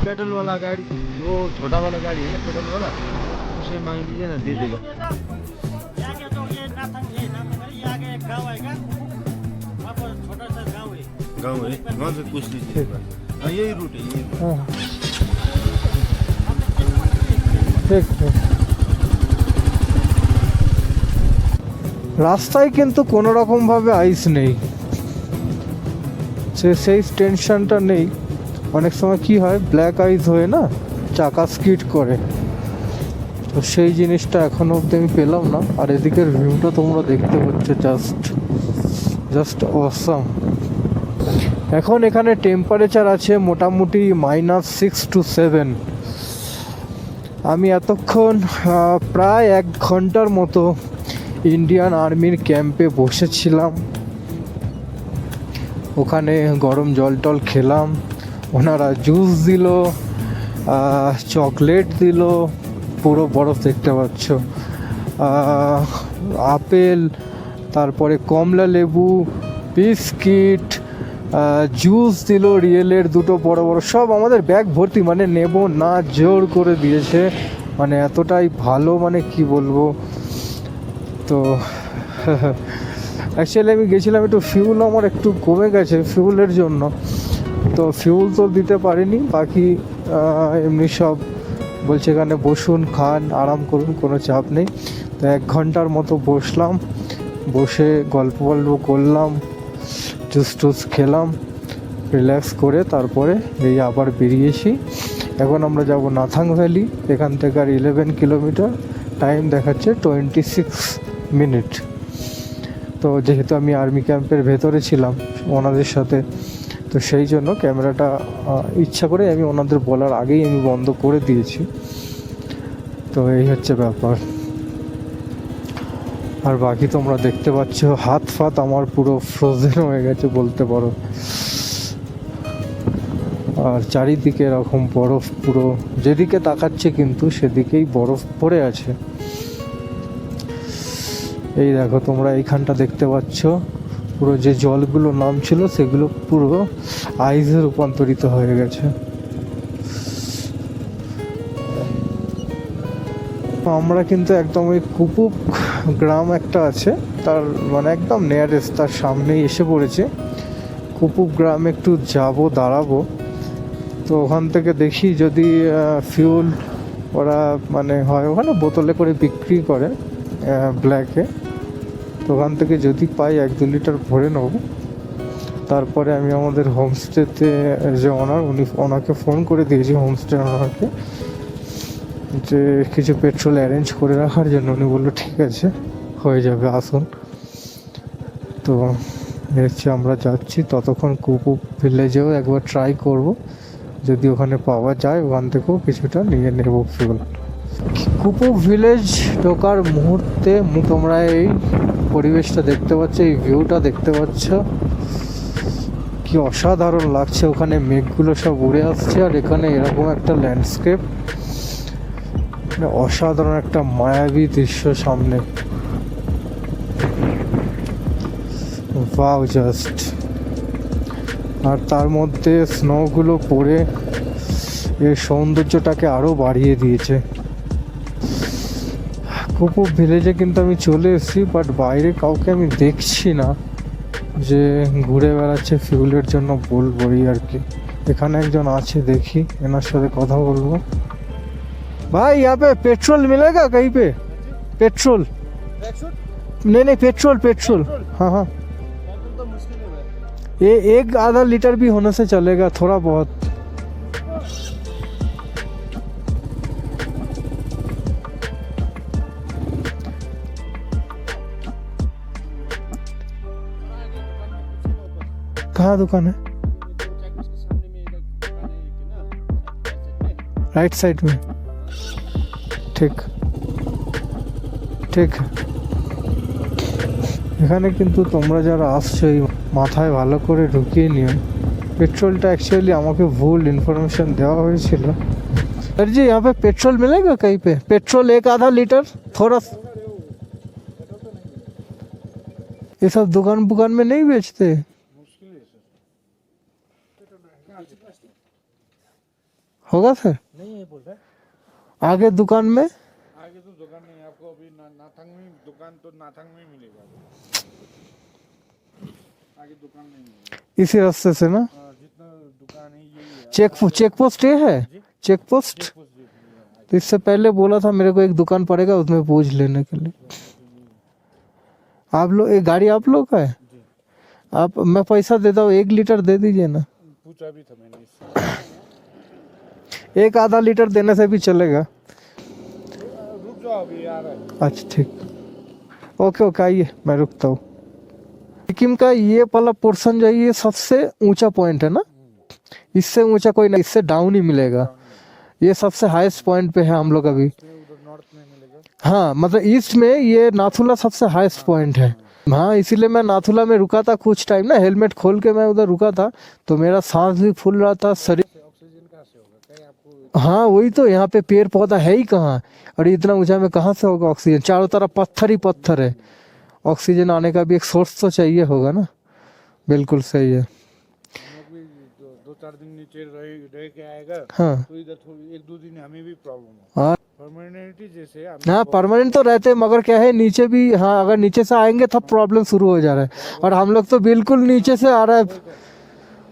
पेट्रोल वाला गाड़ी, वो छोटा वाला गाड़ी है ना पेट्रोल वाला, उसे मांग लीजिए ना, दे देगा। गाँव है, वहाँ से पूछ लीजिए। हाँ यही रूट है, यही रूट। हाँ ঠিক ঠিক। রাস্তায় কিন্তু কোনো রকমভাবে আইস নেই, সেই টেনশনটা নেই। অনেক সময় কি হয়, ব্ল্যাক আইস হয়ে না চাকা স্কিড করে, তো সেই জিনিসটা এখনো অবধি আমি পেলাম না। আর এদিকের ভিউটা তোমরা দেখতে পাচ্ছ, জাস্ট অসাম। এখন এখানে টেম্পারেচার আছে মোটামুটি -6 to 7। আমি এতক্ষণ প্রায় 1 ঘন্টার মতো ইন্ডিয়ান আর্মির ক্যাম্পে বসেছিলাম, ওখানে গরম জল টল খেলাম, ওনারা জুস দিল, চকলেট দিল, পুরো বরফ দেখতে পাচ্ছ, আপেল, তারপরে কমলা লেবু, বিস্কিট, জুস দিল রিয়েলের দুটো বড় বড়, সব আমাদের ব্যাগ ভর্তি, মানে নেব না জোর করে দিয়েছে, মানে এতটাই ভালো, মানে কি বলবো। তো অ্যাকচুয়ালি আমি গেছিলাম, একটু ফিউল আমার একটু কমে গেছে ফিউলের জন্য, তো ফিউল তো দিতে পারিনি, বাকি এমনি সব বলছে এখানে বসুন, খান, আরাম করুন, কোনো চাপ নেই। তো 1 ঘন্টার মতো বসলাম, বসে গল্প করলাম, জুস টুস খেলাম, রিল্যাক্স করে তারপরে এই আবার বেরিয়েছি। এখন আমরা যাব নাথাং ভ্যালি, এখান থেকে আর 11 কিলোমিটার, টাইম দেখাচ্ছে 26 মিনিট। তো যেহেতু আমি আর্মি ক্যাম্পের ভেতরে ছিলাম ওনাদের সাথে, তো সেই জন্য ক্যামেরাটা ইচ্ছা করে আমি ওনাদের বলার আগেই আমি বন্ধ করে দিয়েছি। তো এই হচ্ছে ব্যাপার। আর বাকি তোমরা দেখতে পাচ্ছ হাত ফাত আমার পুরো ফ্রোজেন হয়ে গেছে বলতে পারো, আর চারিদিকে এরকম বরফ, পুরো যেদিকে তাকাচ্ছে কিন্তু সেদিকেই বরফ পড়ে আছে। এই দেখো তোমরা এইখানটা দেখতে পাচ্ছ, পুরো যে জলগুলো নামছিল সেগুলো পুরো আইসে রূপান্তরিত হয়ে গেছে। আমরা কিন্তু একদম ওই কুপুপ গ্রাম একটা আছে, তার মানে একদম নিয়ারেস্ট, তার সামনেই এসে পড়েছে। কুপুপ গ্রামে একটু যাব, দাঁড়াবো, তো ওখান থেকে দেখি যদি ফিউল ওরা মানে হয়, ওখানে বোতলে করে বিক্রি করে ব্ল্যাকে, তো ওখান থেকে যদি পাই 1-2 লিটার ভরে নেব। তারপরে আমি আমাদের হোমস্টেতে যে ওনার, ওনাকে ফোন করে দিয়েছি, হোমস্টে ওনাকে, যে কিছু পেট্রোল অ্যারেঞ্জ করে রাখার জন্য। উনি বললো ঠিক আছে, হয়ে যাবে, আসুন। তো হচ্ছে আমরা যাচ্ছি, ততক্ষণ কুপুপ ভিলেজেও একবার ট্রাই করব, যদি ওখানে পাওয়া যায় ওখান থেকেও কিছুটা নিয়ে নেব ফুল। কুপুপ ভিলেজ ঢোকার মুহূর্তে তোমরা এই পরিবেশটা দেখতে পাচ্ছ, এই ভিউটা দেখতে পাচ্ছ, কি অসাধারণ লাগছে। ওখানে মেঘগুলো সব উড়ে আসছে, আর এখানে এরকম একটা ল্যান্ডস্কেপ, অসাধারণ একটা মায়াবী দৃশ্য সামনে। Wow, just. আর তার মধ্যে স্নোগুলো পড়ে এর সৌন্দর্যটাকে আরও বাড়িয়ে দিয়েছে। কুপুপ ভিলেজে কিন্তু আমি চলে এসেছি, বাট বাইরে কাউকে আমি দেখছি না যে ঘুরে বেড়াচ্ছে ফিউলের জন্য, বলবোই আর কি। এখানে একজন আছে, দেখি এনার সাথে কথা বলবো। भाई यहाँ पे पेट्रोल मिलेगा कहीं पे? पेट्रोल नहीं, पेट्रोल। हाँ हाँ, तो मुश्किल है भाई। ये 1-आधा लीटर भी होने से चलेगा, थोड़ा बहुत। कहाँ दुकान है? राइट साइड में, ঠিক ঠিক। এখানে কিন্তু তোমরা যারা আসছো এই মাথায় ভালো করে ঢুকিয়ে নিও, পেট্রোলটা অ্যাকচুয়ালি আমাকে ভুল ইনফরমেশন देवा হয়েছিল। सर जी यहाँ पे पेट्रोल मिलेगा कहीं पे? पेट्रोल 1-आधा लीटर थोड़ा। ये सब दुकान में नहीं बेचते? होगा सर? नहीं है बोल रहा है। आगे दुकान में? आगे तो दुकान नहीं है आपको, अभी नाथंग में दुकान, तो नाथंग में मिलेगा, आगे दुकान नहीं मिलेगा। इसी रास्ते से ना? जितना दुकान है यही है। चेक पोस्ट ये है? Check post? तो इससे पहले बोला था मेरे को एक दुकान पड़ेगा, उसमें पूछ लेने के लिए। आप लोग, ये गाड़ी आप लोग का है? आप, मैं पैसा देता हूँ, 1 लीटर दे दीजिए ना। पूछा भी था मैंने इससे। 1-आधा लीटर देने से भी चलेगा? रुक जाओ, अभी आ रहा है। अच्छा ठीक, ओके आइए, मैं रुकता हूँ। सिक्किम का ये वाला पोर्शन जो है, ये सबसे ऊंचा पॉइंट है ना? इससे ऊंचा कोई नहीं, इससे डाउन ही मिलेगा। ये सबसे हाईएस्ट पॉइंट पे है हम लोग अभी। उधर नॉर्थ में मिलेगा। हाँ, मतलब ईस्ट में ये नाथुला सबसे हाईएस्ट पॉइंट है। हाँ, इसीलिए मैं नाथुला में रुका था कुछ टाइम ना, हेलमेट खोल के मैं उधर रुका था, तो मेरा सांस भी फूल रहा था, शरीर। ऑक्सीजन कहाँ से होगा? कहीं आपको हाँ वही तो, यहाँ पे पेड़ पौधा है ही कहाँ, और इतना ऊंचा में कहाँ से होगा ऑक्सीजन? चारों तरफ पत्थर ही पत्थर है, ऑक्सीजन आने का भी एक सोर्स तो चाहिए होगा ना। बिल्कुल सही है। 4 दिन नीचे रह के आएगा हाँ तो इधर थोड़ी 1-2 दिन हमें भी प्रॉब्लम हो हाँ परमानेंटली जैसे हाँ परमानेंट तो रहते हैं, मगर क्या है नीचे भी, हाँ अगर नीचे से आएंगे तब प्रॉब्लम शुरू हो जा रहा है, और हम लोग तो बिल्कुल नीचे से आ रहा है,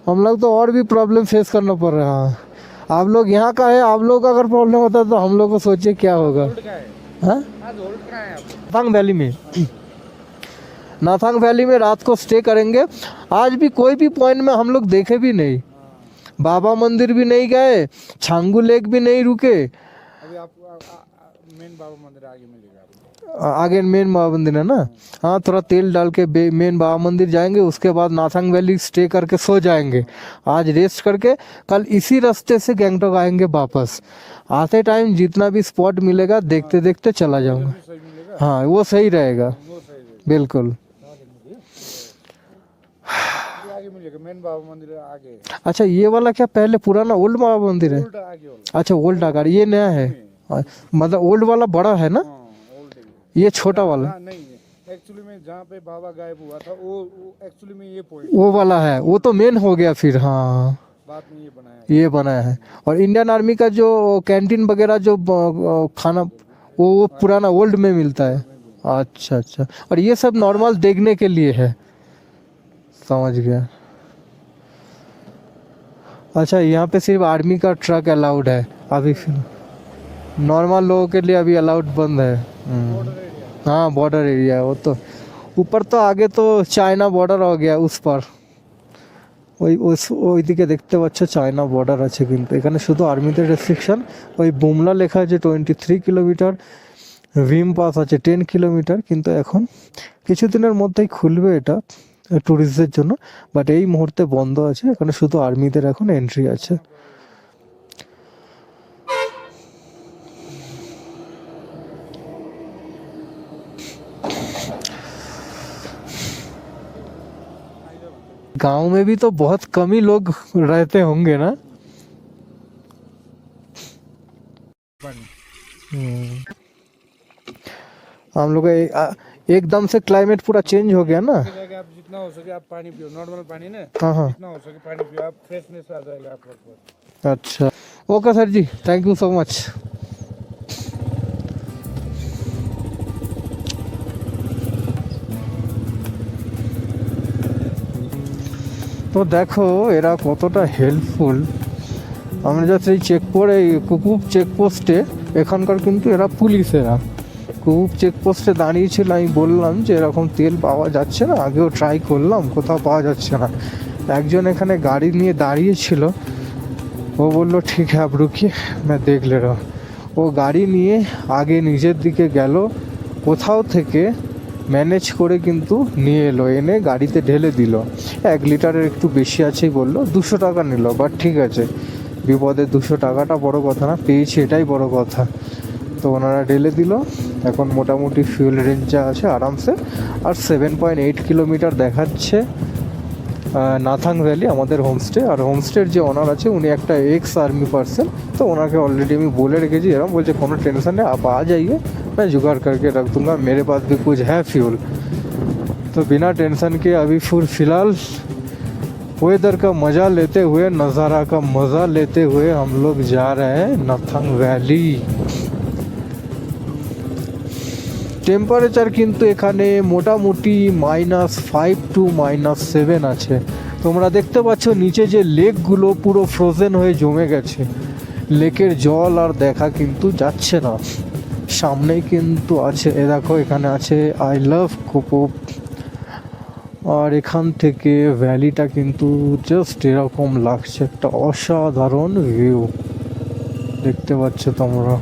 हम लोग तो और भी प्रॉब्लम फेस करना पड़ रहा है। हाँ आप लोग यहाँ का है, आप लोग का अगर प्रॉब्लम होता है तो हम लोग को सोचिए क्या होगा। होल्ड का है हाँ आज होल्ड का है आप नाथांग वैली में, नाथांग वैली में रात को स्टे करेंगे। आज भी कोई भी पॉइंट में हम लोग देखे भी नहीं, बाबा मंदिर भी नहीं गए, छांगू लेक भी नहीं रुके। अभी आपको मेन बाबा मंदिर आगे मिलेगा आगे मेन बाबा मंदिर है ना, हाँ थोड़ा तेल डाल के मेन बाबा मंदिर जाएंगे, उसके बाद नाथांग वैली स्टे करके सो जाएंगे। आज रेस्ट करके कल इसी रास्ते से गैंगटॉक आएंगे वापस। आते टाइम जितना भी स्पॉट मिलेगा देखते देखते चला जाऊंगा। सही मिलेगा हाँ वो सही रहेगा, वो सही रहेगा बिल्कुल। आगे मिलेगा मेन बाबा मंदिर आगे अच्छा ये वाला क्या पहले पुराना ओल्ड बाबा मंदिर है? होल्ड आगे वाला अच्छा ओल्ड आकार, ये नया है, मतलब ओल्ड वाला बड़ा है ना, हाँ होल्ड है ये छोटा वाला हाँ नहीं एक्चुअली में जहाँ पे बाबा गायब हुआ था वो एक्चुअली में ये पॉइंट वो वाला है, वो तो मेन हो गया फिर। हाँ बाद में ये बनाया ये बनाया है, और इंडियन आर्मी का जो कैंटीन वगैरह जो खाना वो पुराना ओल्ड में मिलता है। अच्छा अच्छा, और ये सब नॉर्मल देखने के लिए है, समझ गया। अच्छा यहाँ पे सिर्फ आर्मी का ट्रक अलाउड है अभी, फिर नॉर्मल लोगों के लिए अभी अलाउड बंद है। हाँ बॉर्डर एरिया है वो तो, ऊपर तो आगे तो चाइना बॉर्डर हो गया उस पर, ওই দিকে দেখতে পাচ্ছ চায়না বর্ডার আছে, কিন্তু এখানে শুধু আর্মিদের রেস্ট্রিকশন। ওই বুমলা লেখা আছে 23 কিলোমিটার, ভিম পাস আছে 10 কিলোমিটার, কিন্তু এখন কিছুদিনের মধ্যেই খুলবে এটা ট্যুরিস্টদের জন্য, বাট এই মুহূর্তে বন্ধ আছে, এখানে শুধু আর্মিদের এখন এন্ট্রি আছে। गांव में भी तो बहुत कम ही लोग रहते होंगे ना। हम लोग एकदम से क्लाइमेट पूरा चेंज हो गया ना। जाके आप जितना हो सके आप पानी पियो नॉर्मल पानी ना हाँ हाँ जितना हो सके पानी पियो आप फ्रेशनेस आ जाएगा आपको अच्छा okay sir ji, thank you so much. তো দেখো এরা কতটা হেল্পফুল। আমরা জাস্ট এই কুকুব চেকপোস্টে, এখানকার কিন্তু এরা পুলিশ, এরা কুকুব চেকপোস্টে দাঁড়িয়েছিল। আমি বললাম যে এরকম তেল পাওয়া যাচ্ছে না, আগেও ট্রাই করলাম কোথাও পাওয়া যাচ্ছে না। একজন এখানে গাড়ি নিয়ে দাঁড়িয়েছিল, ও বললো ঠিক হ্যাঁ আপ রুকিয়ে मैं देख ले रहा हूं। ও গাড়ি নিয়ে আগে নিজের দিকে গেল, কোথাও থেকে ম্যানেজ করে কিন্তু নিয়ে এলো, এনে গাড়িতে ঢেলে দিল। 1 লিটারের একটু বেশি আছেই বললো, 200 টাকা নিল, বাট ঠিক আছে, বিপদে 200 টাকাটা বড় কথা না, পেয়েছি এটাই বড় কথা। তো ওনারা ঢেলে দিল, এখন মোটামুটি ফিউল রেঞ্জ যা আছে আরামসে। আর 7.8 কিলোমিটার দেখাচ্ছে নাথাং ভ্যালি আমাদের হোমস্টে। আর হোমস্টের যে ওনার আছে উনি একটা এক্স আর্মি পার্সন, তো ওনাকে অলরেडी আমি বলে রেখেছি, এরকম বলছে কোনো टेंशन नहीं, आप आ जाइए, मैं जुगाड़ करके रख दूंगा, मेरे पास भी कुछ है फ्यूल। तो बिना टेंशन के अभी फिलहाल वेदर का मज़ा लेते हुए, नज़ारा का मज़ा लेते हुए हम लोग जा रहे हैं नाथांग वैली। টেম্পারেচার কিন্তু এখানে মোটামুটি -5 to -7 আছে। তোমরা দেখতে পাচ্ছ নিচে যে লেকগুলো পুরো ফ্রোজেন হয়ে জমে গেছে, লেকের জল আর দেখা কিন্তু যাচ্ছে না। সামনেই কিন্তু আছে, এ দেখো এখানে আছে আই লাভ কুকুব। আর এখান থেকে ভ্যালিটা কিন্তু জাস্ট এরকম লাগছে, একটা অসাধারণ ভিউ দেখতে পাচ্ছ তোমরা।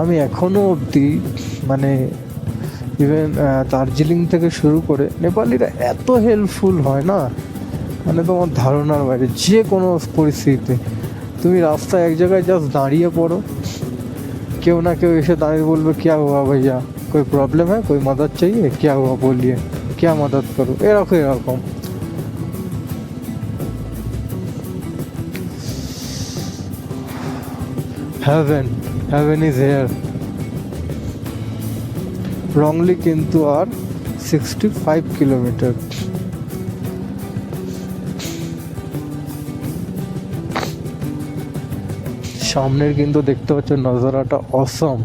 আমি এখনও অবধি মানে ইভেন দার্জিলিং থেকে শুরু করে নেপালিরা এত হেল্পফুল হয় না, মানে তোমার ধারণার বাইরে। যে কোনো পরিস্থিতিতে তুমি রাস্তায় এক জায়গায় জাস্ট দাঁড়িয়ে পড়ো, কেউ না কেউ এসে দাঁড়িয়ে বলবে क्या हुआ भैया, कोई प्रॉब्लम है, कोई मदद चाहिए, क्या हुआ बोलिए, क्या मदद करो, এরকম। heaven is here. Wrongly কিন্তু আর 65 কিলোমিটার। সামনের কিন্তু দেখতে পাচ্ছ নজারাটা অসম,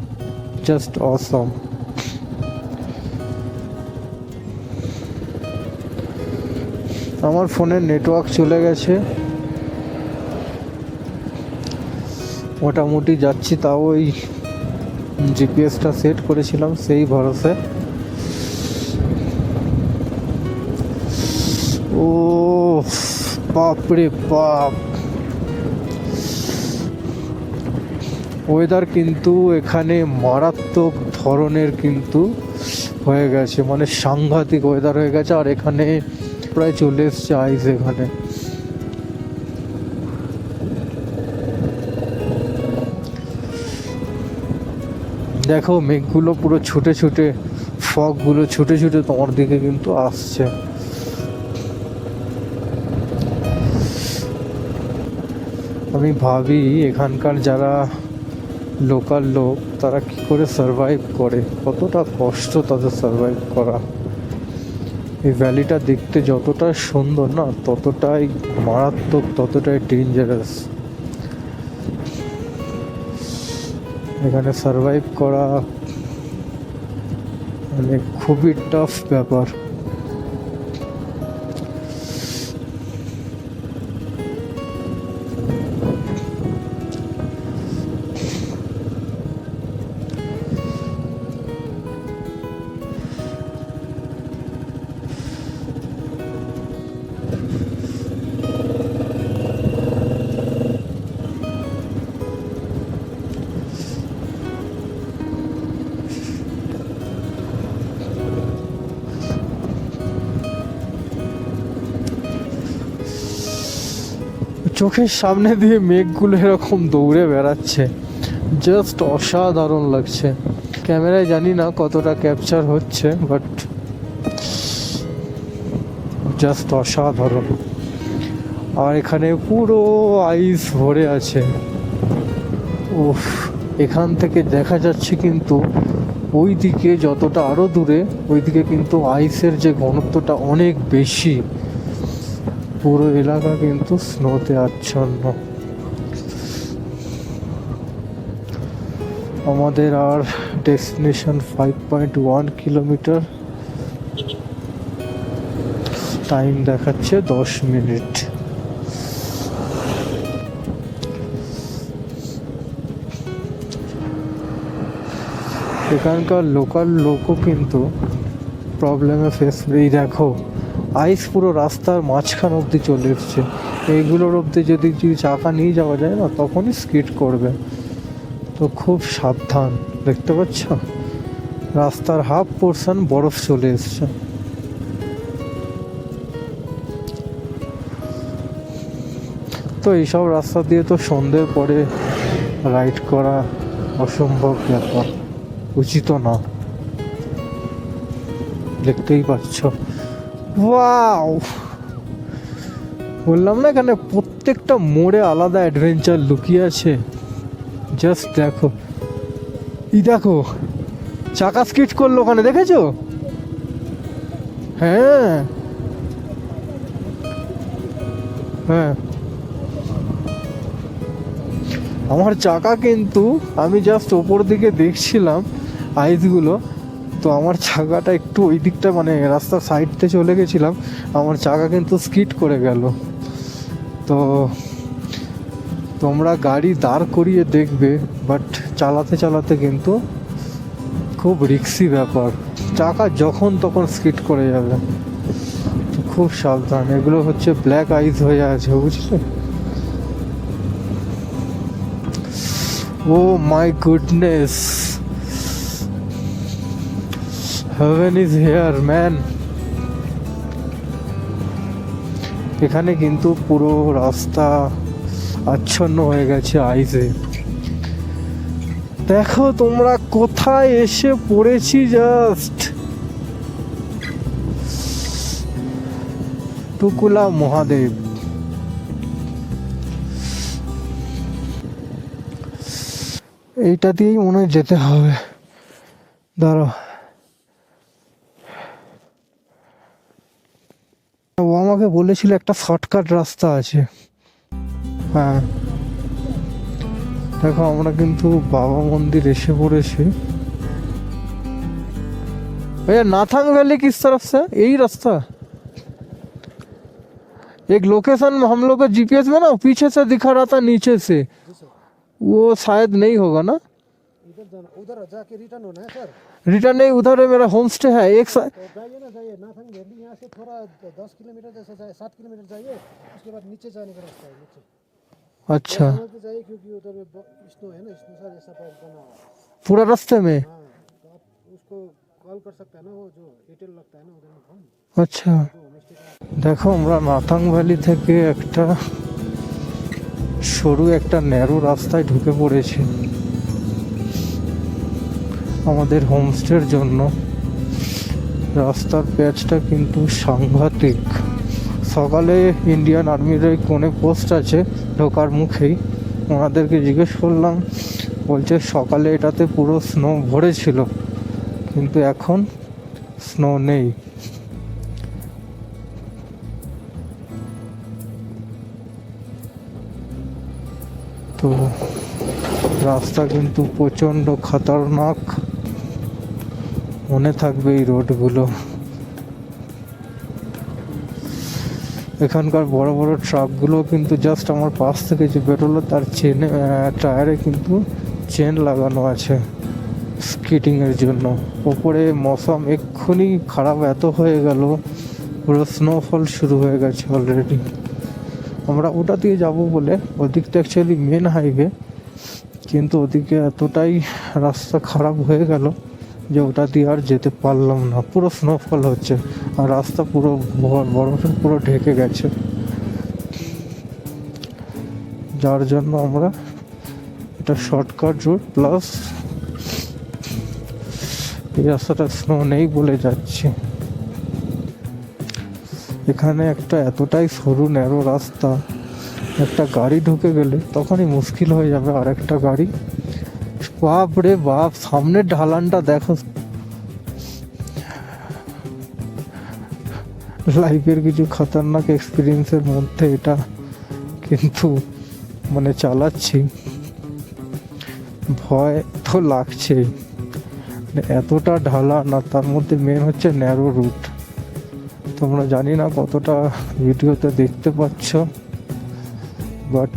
জাস্ট অসম। আমার ফোনের নেটওয়ার্ক চলে গেছে, মোটামুটি যাচ্ছি, তাও ওই জিপিএসটা সেট করেছিলাম সেই ভরসে। ও বাপরে বাপ, ওয়েদার কিন্তু এখানে মারাত্মক ধরনের কিন্তু হয়ে গেছে, মানে সাংঘাতিক ওয়েদার হয়ে গেছে। আর এখানে প্রায় চলে এসছে আইস। এখানে দেখো মেঘগুলো পুরো ছুটে ছুটে, ফগগুলো ছুটে ছুটে তোমার দিকে কিন্তু আসছে। আমি ভাবি এখানকার যারা লোকাল লোক তারা কি করে সারভাইভ করে, কতটা কষ্ট তাদের সারভাইভ করা। এই ভ্যালিটা দেখতে যতটা সুন্দর না, ততটাই মারাত্মক, ততটাই ডেঞ্জারাস। এখানে সারভাইভ করা মানে খুবই টাফ ব্যাপার। চোখের সামনে দিয়ে মেঘগুলো এরকম দৌড়ে বেড়াচ্ছে, জাস্ট অসাধারণ লাগছে। ক্যামেরায় জানি না কতটা ক্যাপচার হচ্ছে, বাট জাস্ট অসাধারণ। আর এখানে পুরো আইস ভরে আছে। উফ, এখান থেকে দেখা যাচ্ছে কিন্তু ওই দিকে যতটা আরো দূরে, ওইদিকে কিন্তু আইসের যে ঘনত্বটা অনেক বেশি। পুরো এলাকা কিন্তু স্নোতে আচ্ছন্ন। আমাদের আর ডেস্টিনেশন 5.1 কিলোমিটার, টাইম দেখাচ্ছে 10 মিনিট। এখানকার লোকাল লোকও কিন্তু প্রবলেমে ফেস। এই দেখো আইস পুরো রাস্তার মাঝখান অবধি চলে এসছে। এইগুলোর অবধি যদি চাকা নিয়ে যাওয়া যায় না, তখনই স্কিড করবে, তো খুব সাবধান। দেখতে পাচ্ছ রাস্তার হাফ পোর্শন বরফ চলে এসছে। তো এইসব রাস্তা দিয়ে তো সন্ধ্যের পরে রাইড করা অসম্ভব ব্যাপার, উচিত না। দেখতেই পাচ্ছ, ওয়াও, বললাম না এখানে প্রত্যেকটা মোড়ে আলাদা অ্যাডভেঞ্চার লুকিয়ে আছে। জাস্ট দেখো, এই দেখো চাকা স্কিড করলো ওখানে, দেখেছো? হ্যাঁ হ্যাঁ, আমার চাকা কিন্তু, আমি জাস্ট ওপর দিকে দেখছিলাম আইসগুলো, তো আমার চাকাটা একটু ওই দিকটা মানে রাস্তার সাইডতে চলে গেছিলাম, আমার চাকা কিন্তু স্কিড করে গেল। তো তোমরা গাড়ি দাঁড় করিয়ে দেখবে, বাট চালাতে চালাতে কিন্তু খুব রিস্কি ব্যাপার, চাকা যখন তখন স্কিড করে যাবে, তো খুব সাবধান। এগুলো হচ্ছে ব্ল্যাক আইস হয়ে আছে, বুঝলে? Oh my goodness, heaven is here man। এখানে কিন্তু পুরো রাস্তা আচ্ছন্ন হয়ে গেছে আইসে। দেখো তোমরা কোথায় এসে পড়েছি, জাস্ট টুকুলা মহাদেব। এইটা দিয়েই মনে হয় যেতে হবে। দাঁড়াও, ও আমাকে বলেছিল একটা শর্টকাট রাস্তা আছে। হ্যাঁ, দেখো আমরা কিন্তু বাবা মন্দির এসে পড়েছি। भैया नाथंग वैली किस तरफ से? यही रास्ता। एक लोकेशन में हम लोग को जीपीएस में ना पीछे से दिखा रहा था नीचे से, वो शायद नहीं होगा ना। इधर जाना, उधर जाके रिटर्न होना है सर। रिटर्न नहीं, उधर है मेरा होम स्टे है एक तो जाइए ना, जाइए नाथंग वैली, यहाँ से थोड़ा 10 किलोमीटर जैसा जाए, 7 किलोमीटर जाइए, उसके बाद नीचे जाने का रास्ता है नीचे। अच्छा, समझ के जाइए क्योंकि उधर स्नो है ना, स्नो सर ऐसा पाइप बना हुआ है। पूरा रास्ते में। हाँ, तो आप उसको कॉल कर सकते हैं ना, वो जो एयरटेल लगता है ना उधर में फोन, अच्छा, जो होम स्टे का। দেখো আমরা নাথাং ভ্যালি থেকে একটা সরু একটা ন্যারো রাস্তায় ঢুকে পড়েছি আমাদের হোমস্টের জন্য। রাস্তার প্যাচটা কিন্তু সাংঘাতিক। সকালে ইন্ডিয়ান আর্মির ওই কোণে পোস্ট আছে ঢোকার মুখেই, ওনাদেরকে জিজ্ঞেস করলাম, বলছে সকালে এটাতে পুরো স্নো ভরেছিল কিন্তু এখন স্নো নেই। তো রাস্তা কিন্তু প্রচণ্ড খতরনাক, মনে থাকবে এই রোডগুলো। এখানকার বড় বড় ট্রাকগুলো কিন্তু জাস্ট আমার পাশ থেকে যে বেরোলো তার চেনে টায়ারে কিন্তু চেন লাগানো আছে স্কিটিংয়ের জন্য। ওপরে মৌসুম এক্ষুনি খারাপ এত হয়ে গেল, পুরো স্নোফল শুরু হয়ে গেছে অলরেডি। আমরা ওটা দিয়ে যাব বলে, ওদিকটা অ্যাকচুয়ালি মেন হাইওয়ে, কিন্তু ওদিকে এতটাই রাস্তা খারাপ হয়ে গেল যে ওটা দিয়ে আর যেতে পারলাম না। পুরো স্নোফল হচ্ছে আর রাস্তা পুরো বরফে পুরো ঢেকে গেছে, যার জন্য আমরা এটা শর্টকাট রুট প্লাস এই রাস্তাটা স্নো নেই বলে যাচ্ছি। এখানে একটা এতটাই সরু ন্যারো রাস্তা, একটা গাড়ি ঢুকে গেলে তখনই মুশকিল হয়ে যাবে আর একটা গাড়ি। বাপ রে বাপ, সামনের ঢালানটা দেখো। লাইফের কিছু খতরনাক এক্সপিরিয়েন্সের মধ্যে এটা কিন্তু মানে চালাচ্ছি, ভয় তো লাগছেই। এতটা ঢালান আর তার মধ্যে মেন হচ্ছে ন্যারো রুট। তোমরা জানি না কতটা ভিডিওতে দেখতে পাচ্ছ, বাট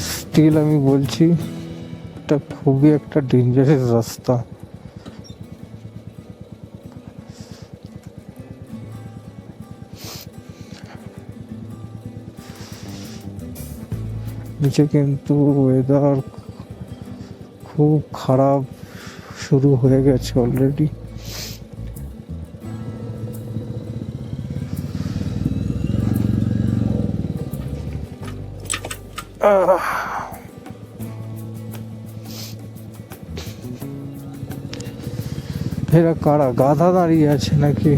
স্টিল আমি বলছি এটা খুবই একটা ডেঞ্জারাস রাস্তা। নিচে কিন্তু ওয়েদার খুব খারাপ শুরু হয়ে গেছে অলরেডি। এরা কারা, গাধা দাঁড়িয়ে আছে নাকি?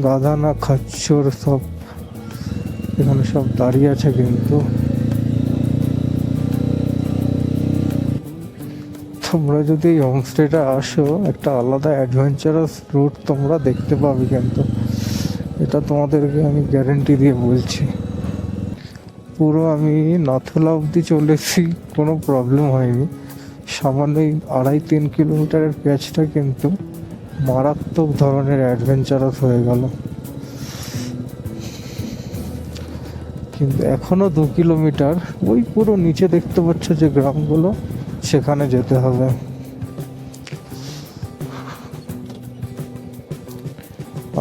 গাধা না খচ্চর সব এখানে সব দাঁড়িয়ে আছে। কিন্তু তোমরা যদি এই হোমস্টেটা আসো, একটা আলাদা অ্যাডভেঞ্চারাস রুট তোমরা দেখতে পাবে, কিন্তু এটা তোমাদেরকে আমি গ্যারেন্টি দিয়ে বলছি। পুরো আমি নাথুলা অবধি চলেছি, কোনো প্রবলেম হয়নি। সামান্য 2.5-3 কিলোমিটারের প্যাচটা কিন্তু মারাত্মক ধরনের অ্যাডভেঞ্চারাস হয়ে গেল। কিন্তু এখনও 2 কিলোমিটার ওই পুরো নিচে দেখতে পাচ্ছ যে গ্রামগুলো, সেখানে যেতে হবে।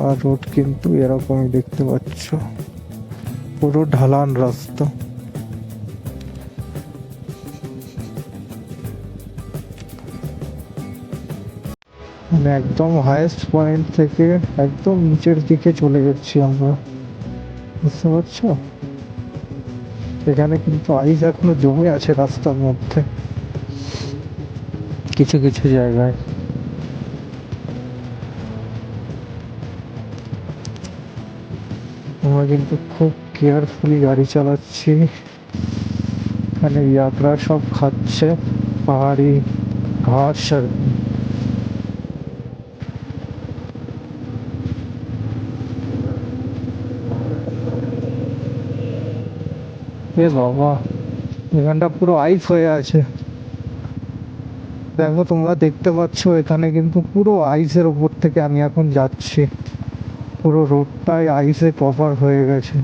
আর রোড কিন্তু এরকমই দেখতে পাচ্ছ, পুরো ঢালান রাস্তা। মানে একদম হাইয়েস্ট পয়েন্ট থেকে একদম নিচের দিকে চলে যাচ্ছি আমরা, বুঝতে পারছো? এখানে কিন্তু আইস এখনো জমে আছে রাস্তার মধ্যে কিছু কিছু জায়গায়। আমরা কিন্তু খুব কেয়ারফুলি গাড়ি চালাচ্ছি। এখানে যাত্রা সব খাচ্ছে পাহাড়ি ঘাস আর কি। এ বাবা, এখানটা পুরো আইস হয়ে আছে। দেখো, তোমরা দেখতে পাচ্ছ এখানে কিন্তু পুরো আইসের উপর থেকে আমি এখন যাচ্ছি। পুরো রোডটাই আইসে কভার হয়ে গেছে।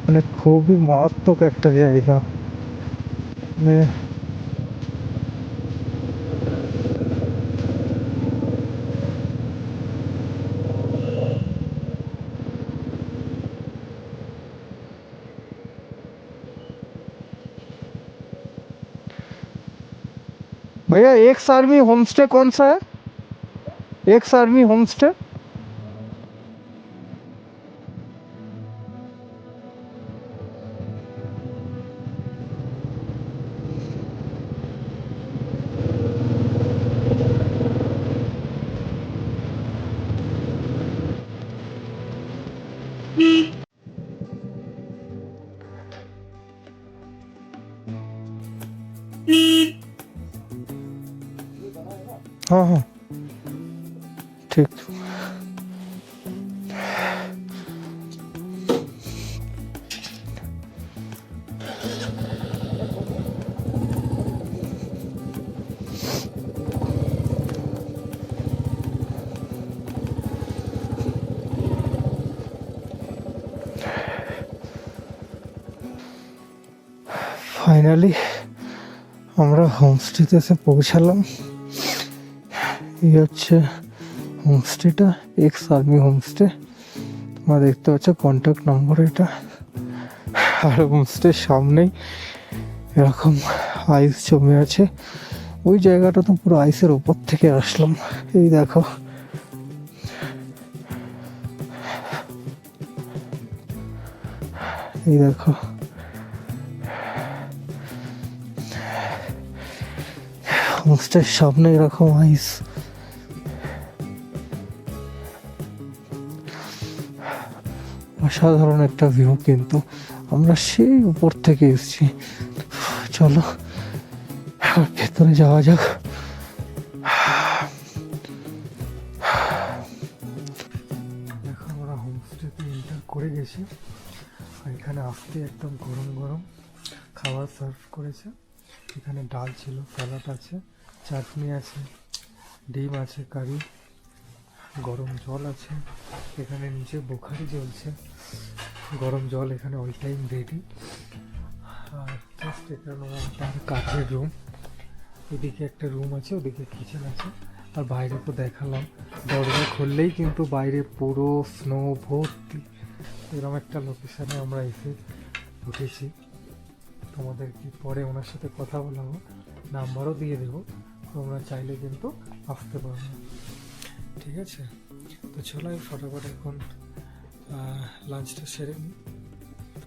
মানে খুবই মারাত্মক একটা জায়গা। মানে भैया एक्स आर्मी होम स्टे कौन सा है? Ex army home stay. हाँ हाँ ठीक। ফাইনালি আমরা হোমস্টেতে এসে পৌঁছালাম। এই হচ্ছে হোমস্টেটা, এক্স আর্মি হোমস্টে। তোমরা দেখতে পাচ্ছ কন্ট্যাক্ট নম্বর এটা। আর হোমস্টের সামনেই এরকম আইস জমে আছে। ওই জায়গাটা তো পুরো আইসের উপর থেকে আসলাম। এই দেখো, এই দেখো, হোমস্টের সামনে এরকম আইস। অসাধারণ একটা ভিউ, কিন্তু আমরা সেই উপর থেকে এসেছি। চলো ভেতরে যাওয়া যাক। দেখো, আমরা হোমস্টেতে এন্টার করে গেছি। আর এখানে আসতে একদম গরম গরম খাবার সার্ভ করেছে। এখানে ডাল ছিল, স্যালাড আছে, চাটনি আছে, ডিম আছে, কারি, গরম জল আছে। এখানে নিচে বোখারি জ্বলছে, গরম জল এখানে অল টাইম রেডি। আর জাস্ট এখানে একটা কাঠের রুম, এদিকে একটা রুম আছে, ওদিকে কিচেন আছে। আর বাইরে তো দেখালাম, দরজা খুললেই কিন্তু বাইরে পুরো স্নো ভর্তি। এরকম একটা লোকেশানে আমরা এসে উঠেছি। তোমাদেরকে পরে ওনার সাথে কথা বলাবো, নাম্বারও দিয়ে দেবো, তোমরা চাইলে কিন্তু আসতে পারবে। ঠিক আছে, তো চলো আমি ফটাফট এখন লাঞ্চটা সেরে নিই।